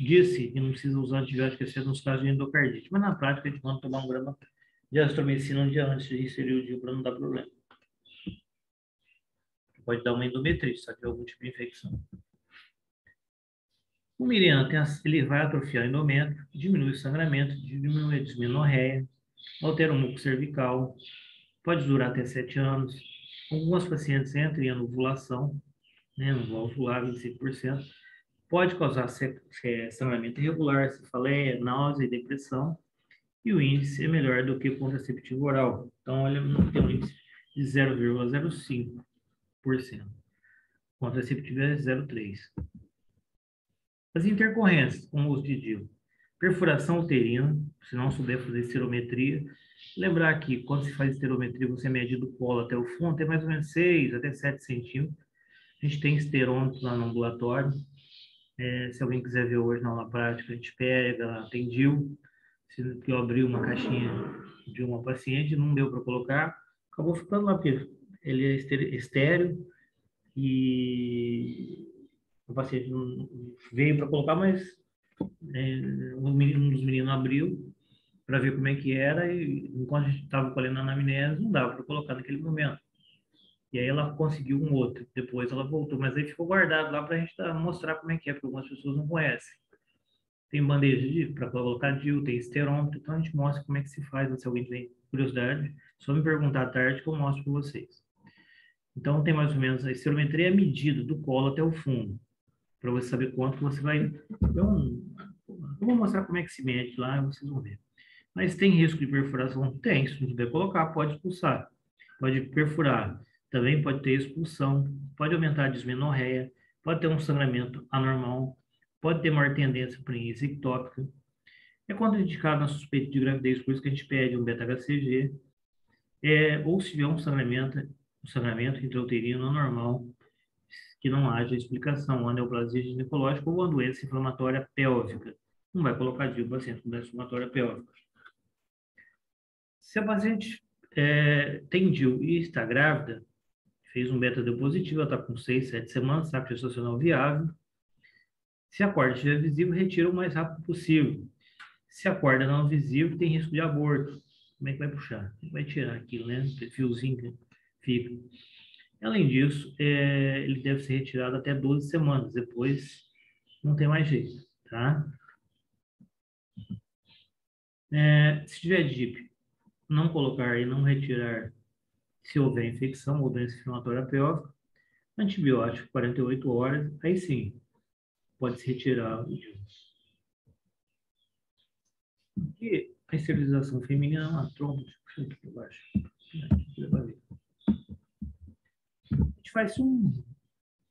disse que não precisa usar antibiótico, exceto nos casos de endocardite. Mas na prática, a gente manda tomar 1 grama de azitromicina um dia antes de inserir o DIU para não dar problema. Pode dar uma endometrite, se tiver algum tipo de infecção. O Mirena ele vai atrofiar o endométrio, diminui o sangramento, diminui a dismenorreia, altera o muco cervical, pode durar até 7 anos. Algumas pacientes entram em anovulação, né, no ovular, 25%. Pode causar sangramento irregular, cefaleia, náusea e depressão. E o índice é melhor do que o contraceptivo oral. Então, ele não tem um índice de 0,05%. O contraceptivo é 0,3%. As intercorrências com o uso de DIU. Perfuração uterina, se não souber fazer esterometria. Lembrar que quando se faz esterometria, você mede do colo até o fundo, tem mais ou menos 6 até 7 centímetros. A gente tem esterômetros lá no ambulatório. Se alguém quiser ver hoje na aula prática, a gente pega, tem DIU, que eu abri uma caixinha de uma paciente, não deu para colocar, acabou ficando lá, porque ele é estéreo e o paciente não veio para colocar, mas um dos meninos abriu para ver como é que era e enquanto a gente estava colhendo a anamnese, não dava para colocar naquele momento. E aí ela conseguiu um outro, depois ela voltou, mas aí ficou guardado lá para a gente mostrar como é que é, porque algumas pessoas não conhecem. Tem bandeja para colocar DIU, tem esterômetro, então a gente mostra como é que se faz, se alguém tem curiosidade, só me perguntar à tarde que eu mostro para vocês. Então tem mais ou menos a esterometria é a medida do colo até o fundo, para você saber quanto você vai. Então, eu vou mostrar como é que se mede lá, vocês vão ver. Mas tem risco de perfuração? Tem, se não puder colocar, pode expulsar, pode perfurar. Também pode ter expulsão, pode aumentar a dismenorreia, pode ter um sangramento anormal, pode ter maior tendência para ectópica. É contraindicado na suspeita de gravidez, por isso que a gente pede um beta-HCG, ou se tiver um sangramento intrauterino anormal, que não haja explicação, uma neoplasia ginecológica ou uma doença inflamatória pélvica. Não vai colocar DIU paciente com doença inflamatória pélvica. Se a paciente tem DIU e está grávida, fez um beta-DIU positivo, ela está com 6, 7 semanas, saco gestacional viável. Se a corda estiver visível, retira o mais rápido possível. Se a corda não é visível, tem risco de aborto. Como é que vai puxar? Vai tirar aquilo, né? Aquele fiozinho que fica. Além disso, ele deve ser retirado até 12 semanas. Depois, não tem mais jeito, tá? Se tiver DIP, não colocar e não retirar se houver infecção ou doença inflamatória pélvica, antibiótico 48 horas, aí sim, pode se retirar o DIU. E a esterilização feminina é uma tromba, puxa aqui para baixo. A gente faz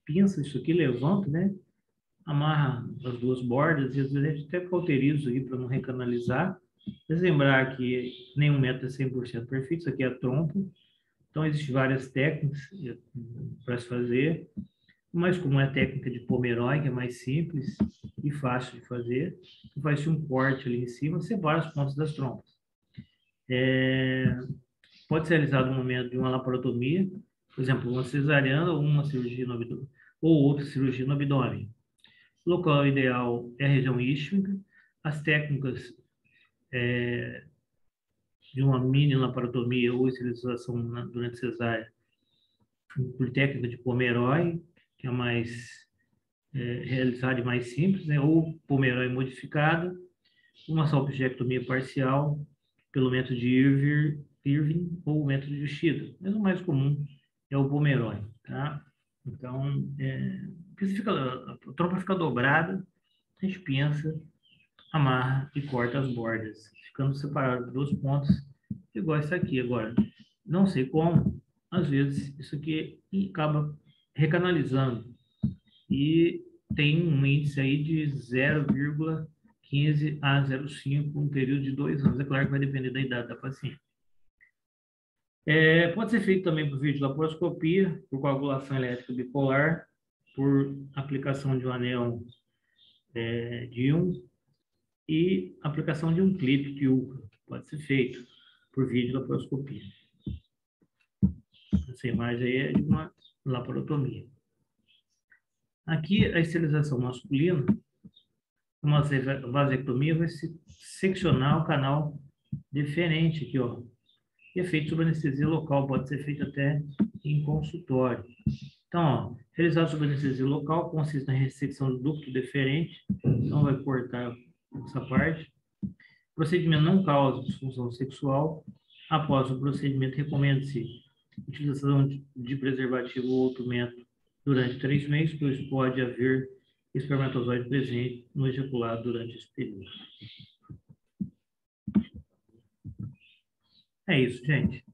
pinça isso aqui, levanta, né? Amarra as duas bordas e às vezes a gente até cauteriza aí para não recanalizar. Mas lembrar que nenhum método é 100% perfeito, isso aqui é a trompa. Então, existem várias técnicas para se fazer. O mais comum é a técnica de Pomeroy, que é mais simples e fácil de fazer. Você faz um corte ali em cima, separa os pontos das trompas. Pode ser realizado no momento de uma laparotomia, por exemplo, uma cesariana ou uma cirurgia no abdômen, ou outra cirurgia no abdômen. O local ideal é a região isquímica. As técnicas de uma mini laparotomia ou esterilização durante cesárea, por técnica de Pomeroy, que é mais realizada e mais simples, né? Ou Pomeroy modificada, uma salpingectomia parcial pelo método de Irving ou o método de Yoshida. Mas o mais comum é o Pomeroy, tá? Então, a trompa fica dobrada, a gente pensa, amarra e corta as bordas, ficando separado dos pontos, igual isso aqui. Agora, não sei como, às vezes isso aqui acaba recanalizando e tem um índice aí de 0,15 a 0,5, um período de 2 anos. É claro que vai depender da idade da paciente. Pode ser feito também por videolaparoscopia, por coagulação elétrica bipolar, por aplicação de um anel DIU e aplicação de um clipe de UCA. Pode ser feito por videolaparoscopia. Essa imagem aí é de uma laparotomia. Aqui, a esterilização masculina, uma vasectomia, vai se seccionar o canal deferente aqui, ó. E é feito sob anestesia local, pode ser feito até em consultório. Então, ó, realizar sob anestesia local consiste na ressecção do ducto deferente, então vai cortar essa parte. O procedimento não causa disfunção sexual. Após o procedimento, recomenda-se utilização de preservativo ou outro método durante 3 meses, pois pode haver espermatozoide presente no ejaculado durante esse período. É isso, gente.